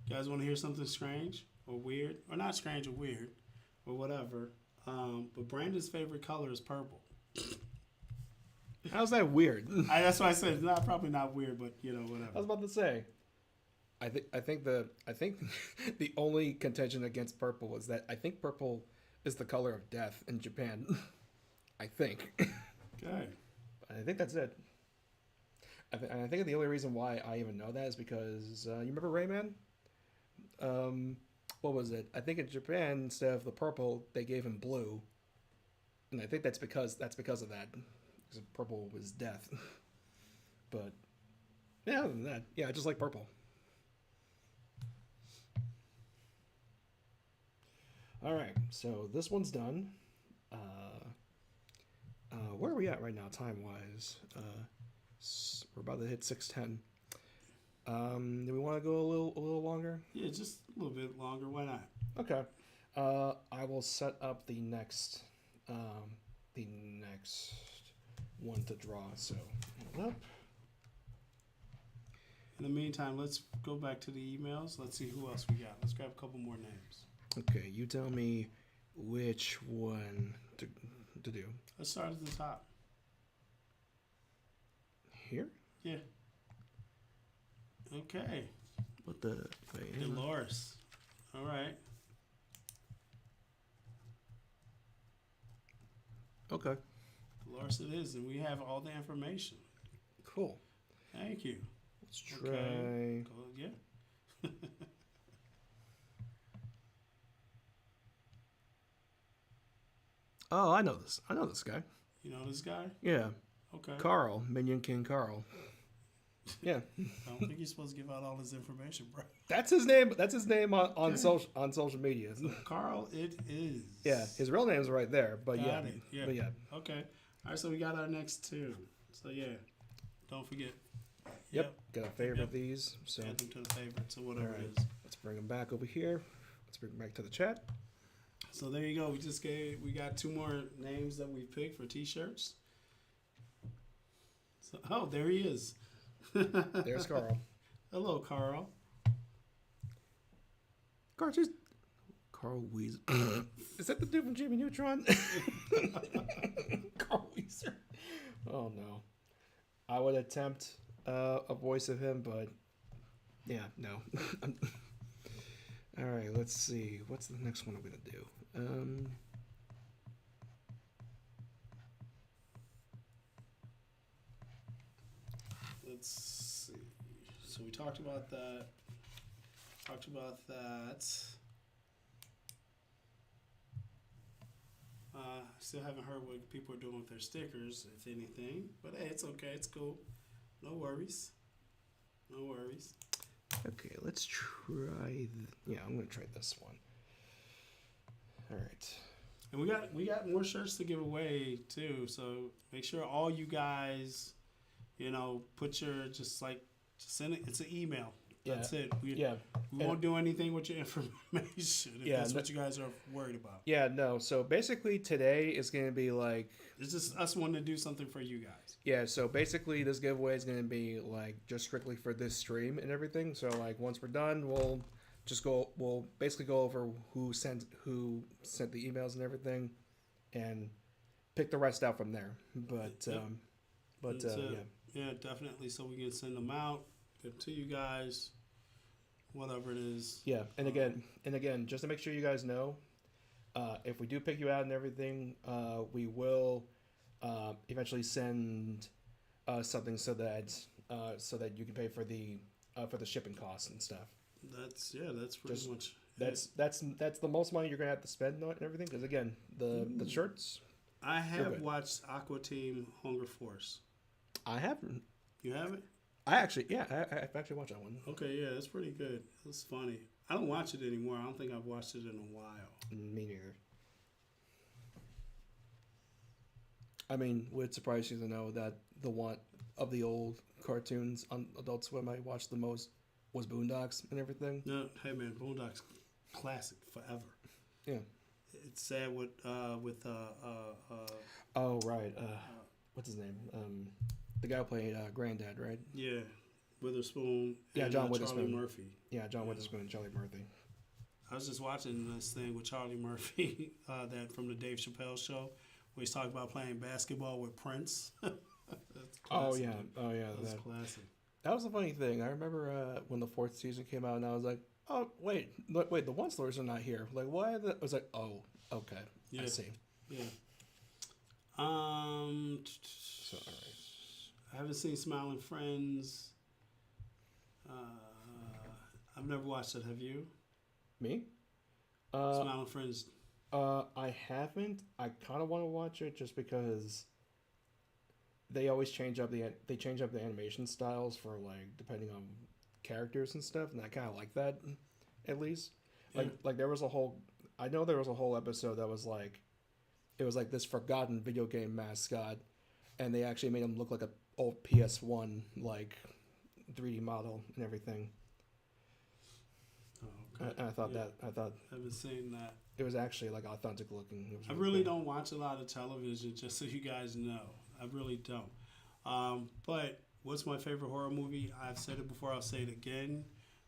You guys want to hear something strange or weird? Or not strange or weird or whatever. But Brandon's favorite color is purple. How's that weird? That's why I said it's not probably not weird, but I was whatever. about to say. I think the only contention against purple is that I think purple is the color of death in Japan. I think. Okay. I think that's it. I think the only reason why I even know that is because you remember Rayman? What was it? I think in Japan instead of the purple they gave him blue, and I think that's because of that. Because purple was death. But yeah, other than that, yeah, I just like purple. All right, so this one's done. Where are we at right now, time wise? We're about to hit 6:10. Do we want to go a little longer? Yeah, just a little bit longer. Why not? Okay. I will set up the next one to draw. So hold up. In the meantime, let's go back to the emails. Let's see who else we got. Let's grab a couple more names. Okay, you tell me which one to do. Let's start at the top. Here? Yeah. Okay. What the? Wait, Dolores. All right. okay. Dolores it is, and we have all the information. Cool. Thank you. Let's try. Okay. Go, yeah. Oh, I know this. I know this guy. You know this guy? Yeah, Okay. Carl, Minion King Carl. Yeah, I don't think you're supposed to give out all this information, bro. that's his name. That's his name on Okay. social media. Carl, it is. Yeah, his real name's right there. But Got yeah, it, yeah. but yeah. Okay. All right, so we got our next two. So, yeah. Don't forget. Yep. Got a favorite Yep. of these. So Add them to the favorites or whatever Alright. it is. let's bring them back over here. Let's bring them back to the chat. So there you go. We got two more names that we picked for t-shirts. So, oh, there he is. There's Carl. Hello, Carl. Carl Weezer. Is that the dude from Jimmy Neutron? Carl Weezer. Oh no. I would attempt a voice of him, but yeah, no. All right, let's see. What's the next one I'm gonna do? Let's see. So we talked about that. Still haven't heard what people are doing with their stickers, if anything. But hey, it's okay. It's cool. No worries. No worries. Okay, let's try. Yeah, I'm gonna try this one. All right. And we got more shirts to give away too. So make sure all you guys, put your just send it. It's an email. That's it. We won't do anything with your information if that's what you guys are worried about. Yeah, no. So basically, today is going to be like It's just us wanting to do something for you guys. yeah. So basically, this giveaway is going to be like just strictly for this stream and everything. So like once we're done, we'll basically go over who sent the emails and everything, and pick the rest out from there. But yeah, definitely. So we can send them out, give to you guys, whatever it is. Yeah, and again, just to make sure you guys know, if we do pick you out and everything, we will eventually send something so that you can pay for the shipping costs and stuff. That's pretty much. That's the most money you're gonna have to spend on it and everything. Because again, the shirts. I have watched Aqua Team Hunger Force. I haven't. You haven't? I've actually watched that one. Okay, yeah, it's pretty good. It's funny. I don't watch it anymore. I don't think I've watched it in a while. Me neither. I mean, would surprise you to know that the one of the old cartoons on Adult Swim I watched the most was Boondocks and everything. No, hey man, Boondocks classic forever. Yeah. It's sad with oh right. What's his name? The guy who played Granddad, right? Yeah, Witherspoon. Yeah, and, John Witherspoon. Charlie Murphy. Yeah, John Witherspoon and Charlie Murphy. I was just watching this thing with Charlie Murphy, that from the Dave Chappelle show, where he's talking about playing basketball with Prince. That's classic. Oh yeah. That's classic. That was a funny thing. I remember when the 4th season came out, and I was like, "Oh wait, the Onslaughts are not here. Like, why?" I was like, "Oh, okay, Yeah. I see." Yeah. So all right. I haven't seen Smiling Friends. I've never watched it. Have you? Me? Smiling Friends. I haven't. I kind of want to watch it just because they always change up the animation styles for like depending on characters and stuff, and I kind of like that at least. Yeah. Like there was a whole episode that was like it was like this forgotten video game mascot, and they actually made him look like a old PS1 like 3D model and everything. Oh, okay. And I thought I haven't seen that. it was actually like authentic looking. It was I really don't watch a lot of television, just so you guys know. I really don't. But what's my favorite horror movie? I've said it before. I'll say it again.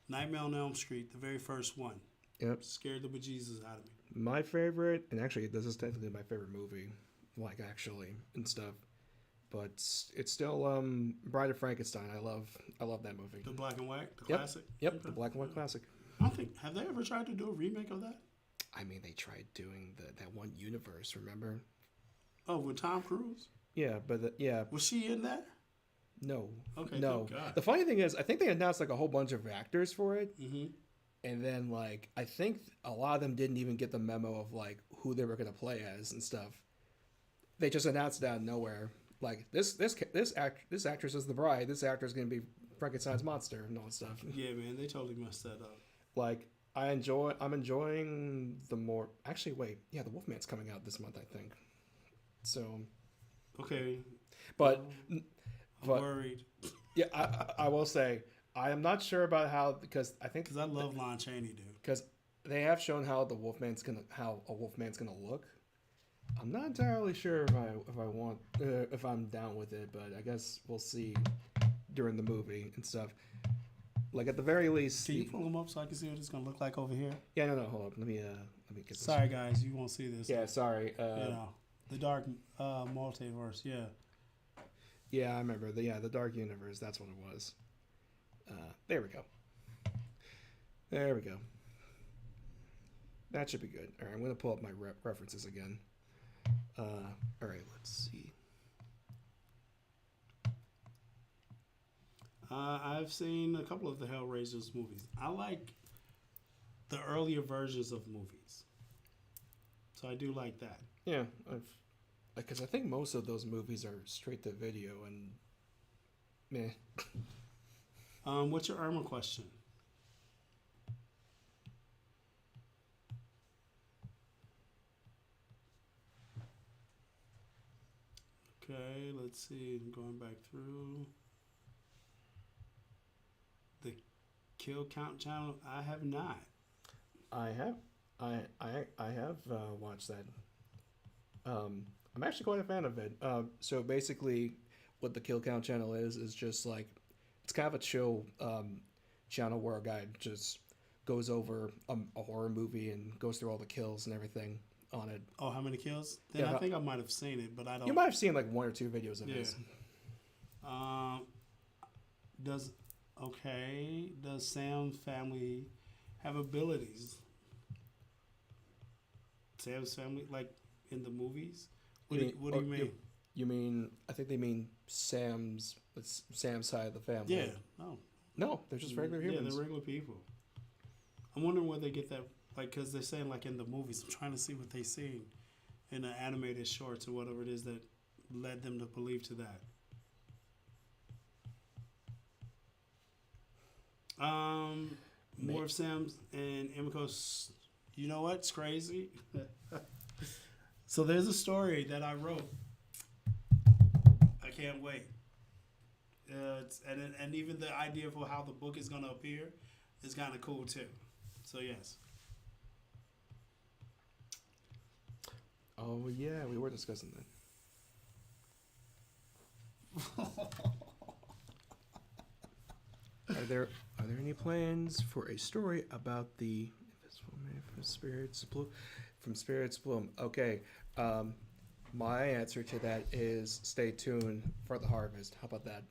Nightmare on Elm Street, the very first one. Yep. Scared the bejesus out of me. My favorite, and actually this is technically my favorite movie, like actually and stuff. But it's still Bride of Frankenstein. I love that movie. The black and white, the Yep. classic. Yep, Okay. the black and white classic. I don't think have they ever tried to do a remake of that? I mean, they tried doing that one universe. Remember? Oh, with Tom Cruise? Yeah, but Was she in that? no, Okay, no. thank God. The funny thing is, I think they announced like a whole bunch of actors for it, Mm-hmm. and then like I think a lot of them didn't even get the memo of like who they were gonna play as and stuff. They just announced it out of nowhere. Like this actress is the bride. This actor is gonna be Frankenstein's monster and all that stuff. Yeah, man, they totally messed that up. Like I'm enjoying the more. Actually, wait, yeah, the Wolfman's coming out this month, I think. So, Okay, but I'm but- worried yeah, I will say I am not sure about how because I think because I love Lon Chaney, dude. because they have shown how a Wolfman's gonna look. I'm not entirely sure if I'm down with it, but I guess we'll see during the movie and stuff. Like at the very least, Can you pull them up so I can see what it's gonna look like over here? yeah, no, hold up, let me get this. Sorry, guys, you won't see this. Yeah, sorry. The dark multiverse. Yeah. Yeah, I remember. The Dark Universe. That's what it was. There we go. There we go. That should be good. All right, I'm gonna pull up my references again. All right, let's see. I've seen a couple of the Hellraisers movies. I like the earlier versions of movies, so I do like that. Yeah, because I think most of those movies are straight to video and meh. What's your Irma question? Okay, let's see. I'm going back through the Kill Count channel. I have not. I have, I have watched that. I'm actually quite a fan of it. So basically, what the Kill Count channel is just like it's kind of a chill channel where a guy just goes over a horror movie and goes through all the kills and everything on it. Oh, how many kills? Then Yeah, I no- think I might have seen it, but I don't. You might have seen like one or two videos of Yeah. his. Does Does Sam's family have abilities? Sam's family, like in the movies. What do you mean? You mean? I think they mean Sam's. It's Sam's side of the family. Yeah. Oh. No, they're just regular Yeah, humans. they're regular people. I'm wondering where they get that, like, because they're saying, like, in the movies. I'm trying to see what they seen in the animated shorts or whatever it is that led them to believe to that. More of Sam's and Emiko's. You know what's crazy? So there's a story that I wrote. I can't wait. And even the idea for how the book is going to appear is kind of cool too. So yes. Oh yeah, we were discussing that. Are there any plans for a story about the Invisible Man from Spirits Bloom? Okay, my answer to that is stay tuned for the harvest. How about that?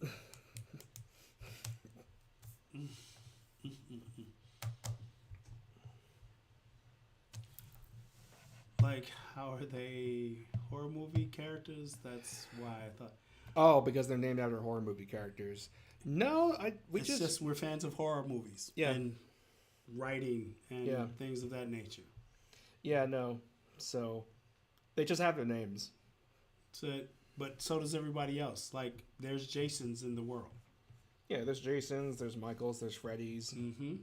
Like, how are they horror movie characters? That's why I thought. Oh, because they're named after horror movie characters. No, It's just we're fans of horror movies. Yeah. And writing and Yeah. things of that nature. Yeah, no. So they just have their names. But so does everybody else. Like, there's Jasons in the world. Yeah, there's Jasons, there's Michaels, there's Freddy's, Mm-hmm.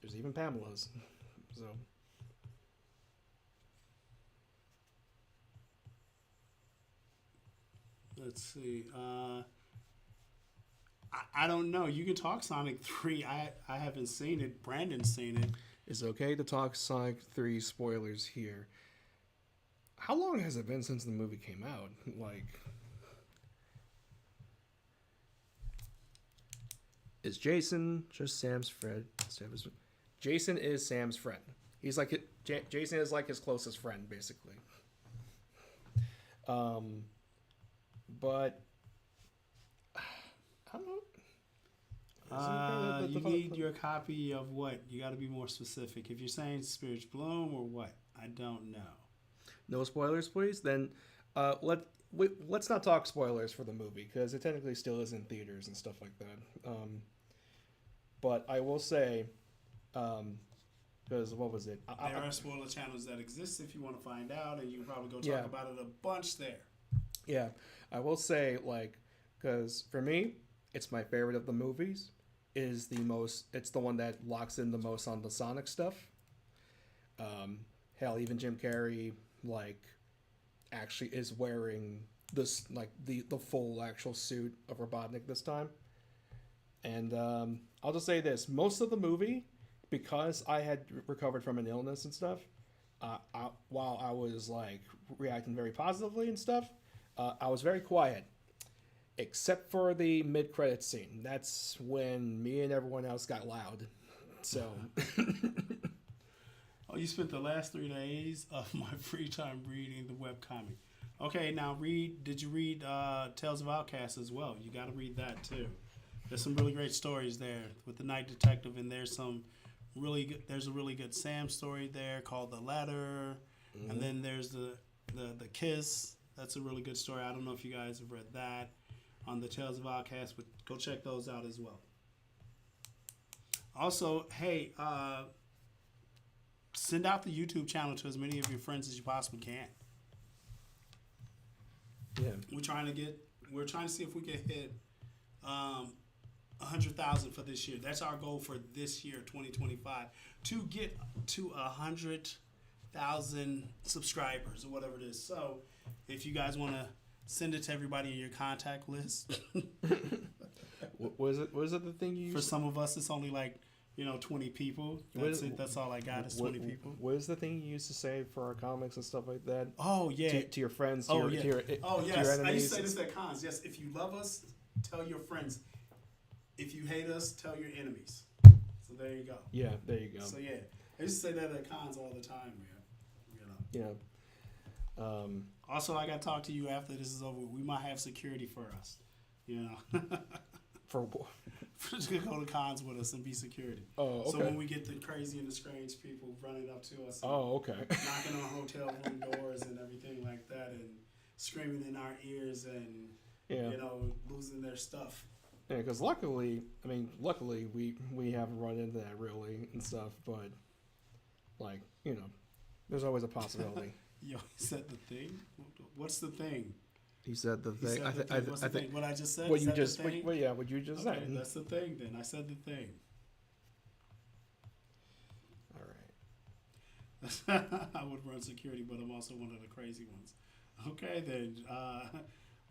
there's even Pamela's. So Let's see. I don't know. You can talk Sonic 3. I haven't seen it. Brandon's seen it. it's okay to talk Sonic 3 spoilers here. How long has it been since the movie came out? Like, is Jason just Sam's friend? Jason is Sam's friend. He's like Jason is like his closest friend, basically. But I don't know. You need your copy of what? You got to be more specific. If you're saying Spirits Bloom or what? I don't know. No spoilers, please. Then let's not talk spoilers for the movie because it technically still is in theaters and stuff like that. But I will say, because what was it? There are spoiler channels that exist if you want to find out, and you can probably go talk Yeah. about it a bunch there. Yeah, I will say because for me, it's my favorite of the movies. It's the one that locks in the most on the Sonic stuff. Hell, even Jim Carrey actually is wearing this the full actual suit of Robotnik this time. And I'll just say this: most of the movie, because I had recovered from an illness and stuff, while I was reacting very positively and stuff, I was very quiet, except for the mid-credits scene. That's when me and everyone else got loud. So. Oh, you spent the last 3 days of my free time reading the webcomic. Okay, now did you read Tales of Outcasts as well? You got to read that too. There's some really great stories there with the Night Detective, and there's a really good Sam story there called The Letter, and then there's the Kiss. That's a really good story. I don't know if you guys have read that on the Tales of Outcasts, but go check those out as well. Also, hey, send out the YouTube channel to as many of your friends as you possibly can. Yeah. We're trying to see if we can hit 100,000 for this year. That's our goal for this year, 2025, to get to 100,000 subscribers or whatever it is. So if you guys want to Send it to everybody in your contact list. Was it the thing you For used? some of us, it's only like 20 people. That's it. That's all I got is 20 people. What is the thing you used to say for our comics and stuff like that? Oh yeah. To your friends, Oh yeah. to your Oh to yes. your I enemies. used to say this at cons. Yes. If you love us, tell your friends. If you hate us, tell your enemies. So there you go. Yeah, there you go. So yeah, I used to say that at cons all the time, man. Yeah. Also, I got to talk to you after this is over. We might have security for us. For To go to cons with us and be security. oh, okay. So when we get the crazy and the strange people running up to us, and Oh, okay. knocking on hotel room doors and everything like that, and screaming in our ears and Yeah. losing their stuff. Yeah, because luckily we haven't run into that really and stuff, but like there's always a possibility. Yo, he said the thing. What's the thing? He said the He thing. said the thing. What's the thing? What I just said. What Is you that just the thing? what you just Okay, said. that's the thing. Then I said the thing. All right. I would run security, but I'm also one of the crazy ones. Okay, then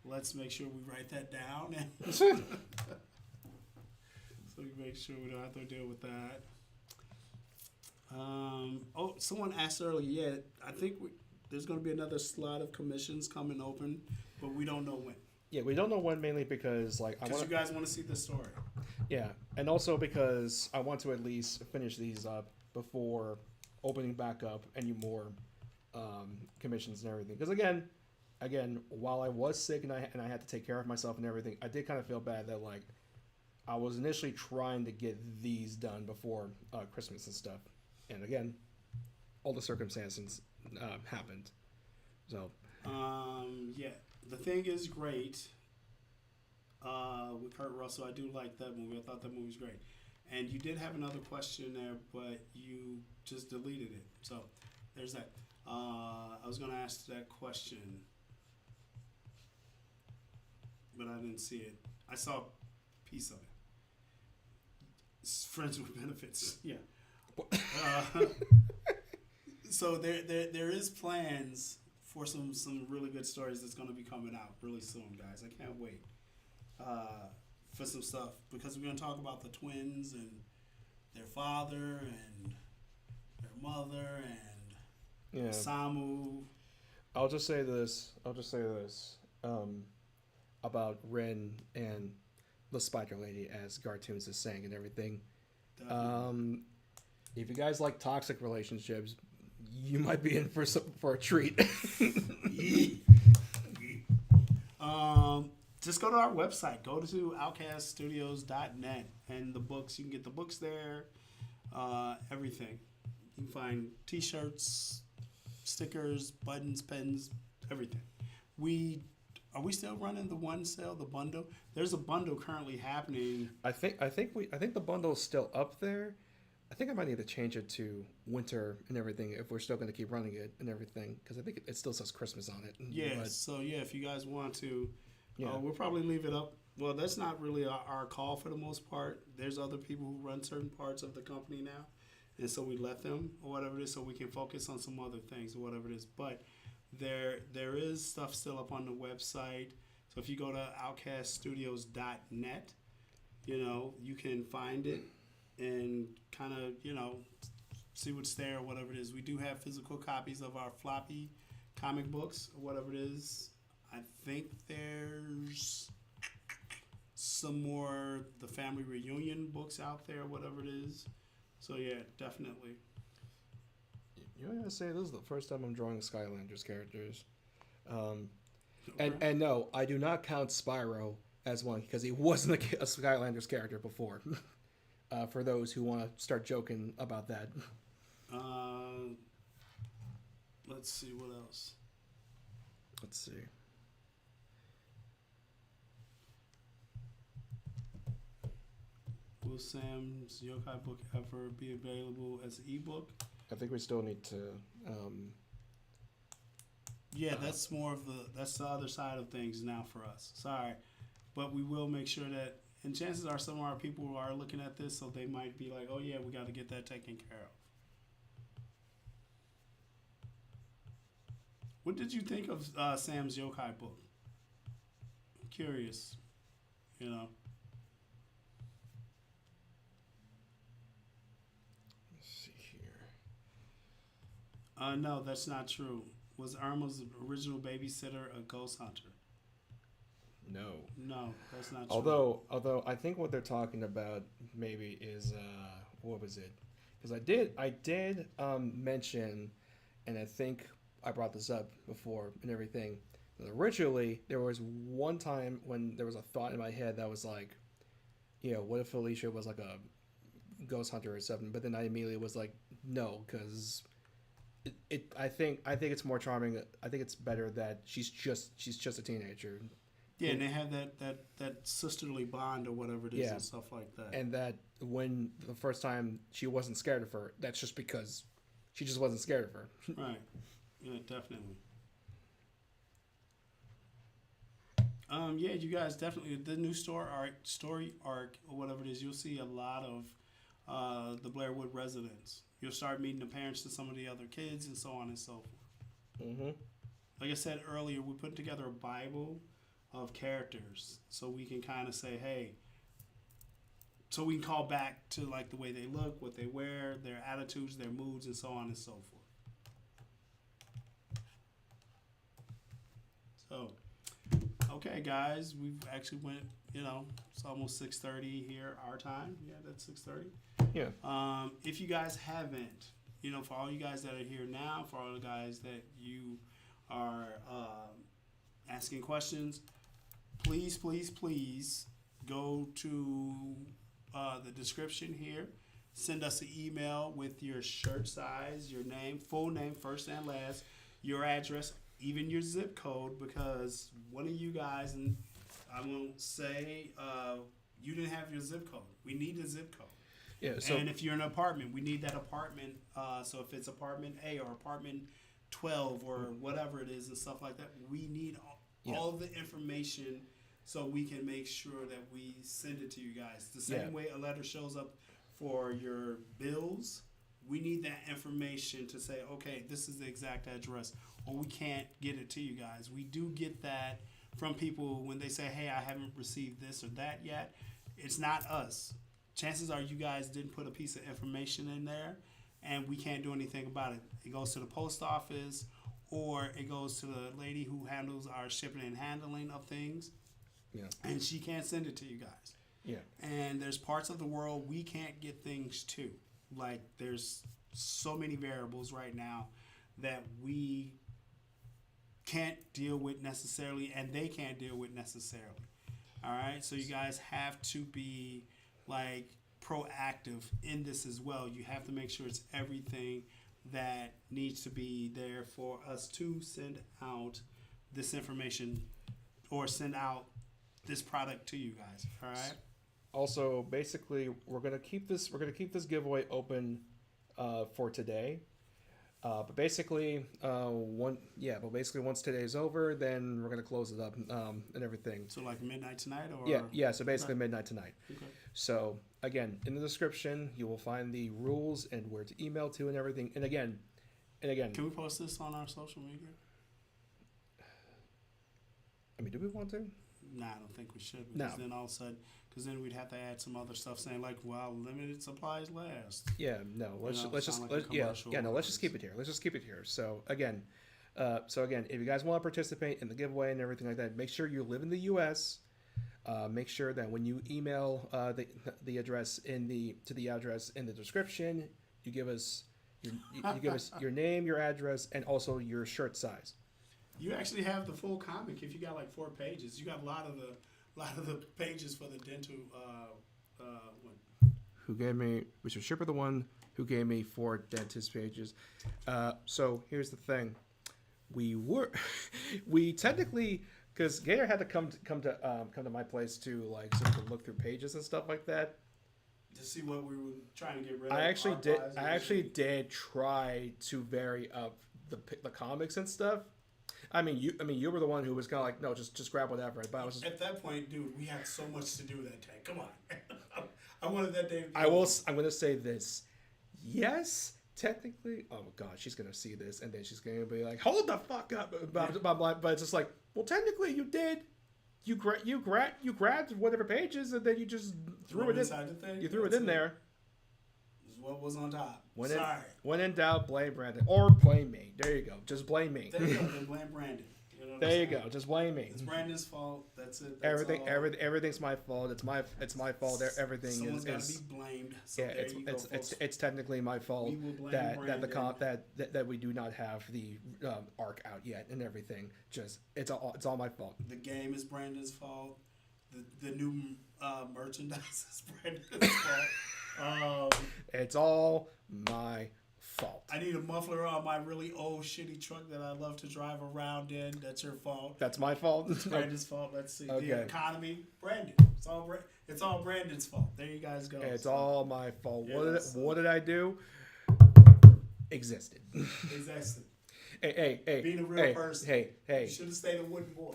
let's make sure we write that down, so we make sure we don't have to deal with that. Someone asked earlier. Yeah, I think there's going to be another slot of commissions coming open, but we don't know when. Yeah, we don't know when, mainly because like Because you guys want to see the story. Yeah, and also because I want to at least finish these up before opening back up any more commissions and everything. Because again, while I was sick and I had to take care of myself and everything, I did kind of feel bad that like I was initially trying to get these done before Christmas and stuff, and again, all the circumstances happened. So Yeah, the thing is great. With Kurt Russell, I do like that movie. I thought that movie was great. And you did have another question there, but you just deleted it. So there's that. I was going to ask that question, but I didn't see it. I saw a piece of it. It's Friends with Benefits. Yeah. So there is plans for some really good stories that's going to be coming out really soon, guys. I can't wait for some stuff, because we're going to talk about the twins and their father and their mother and Samu. I'll just say this about Ren and the Spider Lady, as Cartoons is saying and everything. If you guys like toxic relationships, you might be in for a treat. Just go to our website. Go to outcaststudios.net, and the books. You can get the books there. Everything. You can find T-shirts, stickers, buttons, pens, everything. Are we still running the one sale, the bundle? There's a bundle currently happening. I think the bundle is still up there. I think I might need to change it to winter and everything if we're still going to keep running it and everything, because I think it still says Christmas on it. Yeah. But, So yeah, if you guys want to, we'll probably leave it up. Well, that's not really our call for the most part. There's other people who run certain parts of the company now, and so we let them or whatever it is, so we can focus on some other things or whatever it is. But there is stuff still up on the website. So if you go to outcaststudios.net, you can find it and kind of, see what's there or whatever it is. We do have physical copies of our floppy comic books or whatever it is. I think there's some more the family reunion books out there, whatever it is. So yeah, definitely. You know what I gotta say? This is the first time I'm drawing Skylanders characters. Okay. And no, I do not count Spyro as one, because he wasn't a Skylanders character before. For those who want to start joking about that. Let's see what else. Let's see. Will Sam's Yokai book ever be available as an ebook? I think we still need to. Yeah, that's the other side of things now for us. Sorry, but we will make sure that. And chances are some of our people who are looking at this, so they might be like, "Oh yeah, we got to get that taken care of." What did you think of Sam's Yokai book? curious, you know. Let's see here. No, that's not true. Was Irma's original babysitter a ghost hunter? No. No, that's not true. Although I think what they're talking about maybe is what was it? Because I did mention, and I think I brought this up before and everything. Originally, there was one time when there was a thought in my head that was like, you know, what if Felicia was like a ghost hunter or something? But then I immediately was like, no, because I think it's more charming. I think it's better that she's just a teenager. Yeah, and they have that sisterly bond or whatever it is Yeah. and stuff like that. And that when the first time she wasn't scared of her, that's just because she just wasn't scared of her. Right. Yeah, definitely. Yeah, you guys definitely the new story arc or whatever it is. You'll see a lot of the Blairwood residents. You'll start meeting the parents to some of the other kids and so on and so forth. Mm-hmm. Like I said earlier, we put together a Bible of characters so we can kind of say, hey, so we can call back to like the way they look, what they wear, their attitudes, their moods, and so on and so forth. So, okay, guys, we've actually went. You know, it's almost 6:30 here, our time. Yeah, that's 6:30. Yeah. If you guys haven't, you know, for all you guys that are here now, for all the guys that you are asking questions, please go to the description here. Send us an email with your shirt size, your name, full name, first and last, your address, even your zip code, because one of you guys, and I won't say you didn't have your zip code. We need a zip code. Yeah. So And if you're in an apartment, we need that apartment. So if it's apartment A or apartment 12 or whatever it is and stuff like that, we need all of the information so we can make sure that we send it to you guys. The same way a letter shows up for your bills, we need that information to say, okay, this is the exact address, or we can't get it to you guys. We do get that from people when they say, hey, I haven't received this or that yet. It's not us. Chances are you guys didn't put a piece of information in there, and we can't do anything about it. It goes to the post office, or it goes to the lady who handles our shipping and handling of things, and she can't send it to you guys. Yeah. And there's parts of the world we can't get things to. Like, there's so many variables right now that we can't deal with necessarily, and they can't deal with necessarily. All right? So you guys have to be, like, proactive in this as well. You have to make sure it's everything that needs to be there for us to send out this information or send out this product to you guys. All right? Also, basically, we're gonna keep this giveaway open for today. But basically, once today's over, then we're gonna close it up and everything. So like midnight tonight, or yeah. So basically, midnight tonight. Okay. So again, in the description, you will find the rules and where to email to and everything. And again, Can we post this on our social media? I mean, do we want to? Nah, I don't think we should. Because then all of a sudden, then we'd have to add some other stuff saying like, "Well, limited supplies last." Yeah, no. Let's just keep it here. Let's just keep it here. So again, if you guys want to participate in the giveaway and everything like that, make sure you live in the U.S. Make sure that when you email the address to the address in the description, you give us your name, your address, and also your shirt size. You actually have the full comic. If you got like 4 pages, you got a lot of the pages for the dental one. Who gave me? Was your shipper the one who gave me 4 dentist pages? So here's the thing, we technically, because Gator had to come to my place to like so we could look through pages and stuff like that. To see what we were trying to get rid of. I actually did try to vary up the comics and stuff. I mean, you were the one who was kind of like, no, just grab whatever. But I was just, at that point, dude, we had so much to do that day. Come on, I wanted that day. I'm gonna say this. Yes, technically. Oh my God, she's gonna see this, and then she's gonna be like, hold the fuck up. But it's just like, well, technically, you did. you grabbed whatever pages and then you just threw it in. Inside the thing. You threw it That's in there. Is what was on top. When Sorry. when in doubt, blame Brandon or blame me. There you go. Just blame me. There you go. Then blame Brandon. You know what There I'm you saying? go. Just blame me. It's Brandon's fault. That's it. That's Everything's my fault. It's my fault. Everything Someone's got is to be blamed. So yeah. there you go, folks. It's technically my fault We will blame that Brandon. that we do not have the arc out yet and everything. Just it's all my fault. The game is Brandon's fault. The new merchandise is Brandon's fault. It's all my fault. I need a muffler on my really old shitty truck that I love to drive around in. That's your fault. That's my fault. Brandon's fault. Let's see. Okay. The economy, Brandon. It's all Brandon's fault. There you guys go. It's So, all my fault. Yeah, What did I do? Existed. Exactly. Hey. Being a real person. Hey. You should have stayed a wooden boy.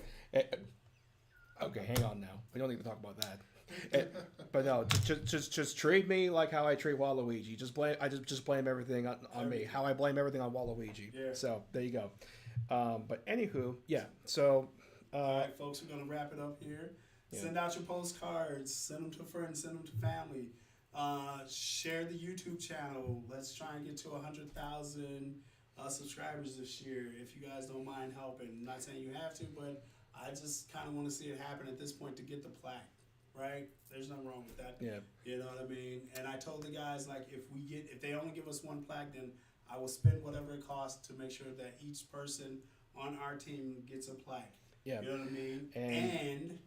Okay, hang on now. We don't need to talk about that. But no, just treat me like how I treat Waluigi. Just blame everything on me. How I blame everything on Waluigi. Yeah. So there you go. But anywho, yeah. So All right, folks, we're gonna wrap it up here. Yeah. Send out your postcards. Send them to friends. Send them to family. Share the YouTube channel. Let's try and get to 100,000 subscribers this year. If you guys don't mind helping, I'm not saying you have to, but I just kind of want to see it happen at this point to get the plaque. Right? There's nothing wrong with that. yeah, You know what I mean? And I told the guys, like, if they only give us one plaque, then I will spend whatever it costs to make sure that each person on our team gets a plaque. yeah. You know what I mean? And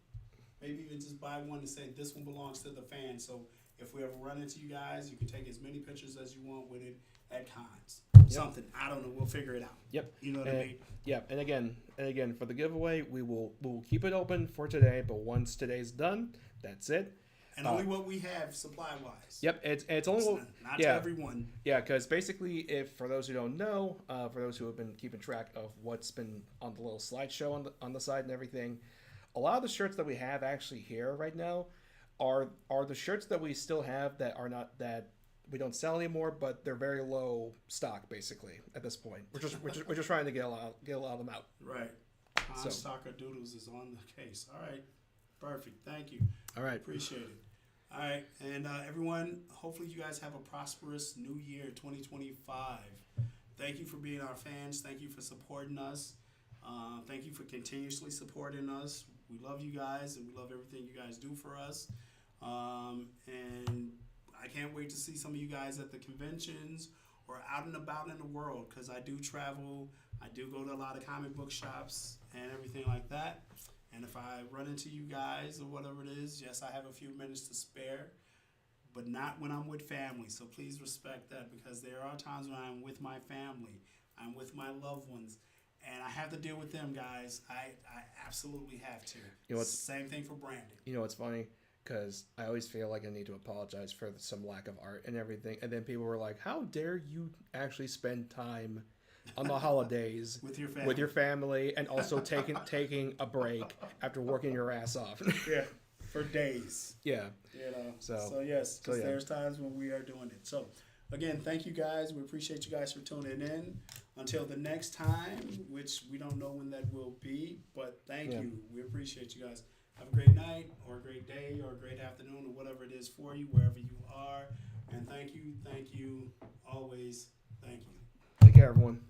maybe even just buy one to say this one belongs to the fans. So if we ever run into you guys, you can take as many pictures as you want with it at cons. Something. I don't know. We'll figure it out. Yep. You know what I mean? Yeah, and again for the giveaway, we will keep it open for today, but once today's done, that's it. And only what we have supply wise. Yep, it's only what, Not to everyone. Yeah, because basically, if for those who don't know, for those who have been keeping track of what's been on the little slideshow on the side and everything, a lot of the shirts that we have actually here right now are the shirts that we still have that are not that we don't sell anymore, but they're very low stock basically at this point. We're just trying to get a lot of them out. Right. So- Stalker Doodles is on the case. All right. Perfect. Thank you. All right. Appreciate it. All right. And everyone, hopefully you guys have a prosperous new year, 2025. Thank you for being our fans. Thank you for supporting us. Thank you for continuously supporting us. We love you guys, and we love everything you guys do for us. And I can't wait to see some of you guys at the conventions or out and about in the world, because I do travel. I do go to a lot of comic book shops and everything like that. And if I run into you guys or whatever it is, yes, I have a few minutes to spare, but not when I'm with family. So please respect that, because there are times when I'm with my family, I'm with my loved ones, and I have to deal with them, guys. I absolutely have to. You know what's- Same thing for Brandon. You know what's funny? Because I always feel like I need to apologize for some lack of art and everything, and then people were like, "How dare you actually spend time on the holidays With your family. with your family, and also taking a break after working your ass off?" Yeah, for days. Yeah. You know. So yes, because yeah. there's times when we are doing it. So again, thank you guys. We appreciate you guys for tuning in. Until the next time, which we don't know when that will be, but thank Yeah. you. We appreciate you guys. Have a great night or a great day or a great afternoon or whatever it is for you, wherever you are. And thank you, always thank you. Take care, everyone.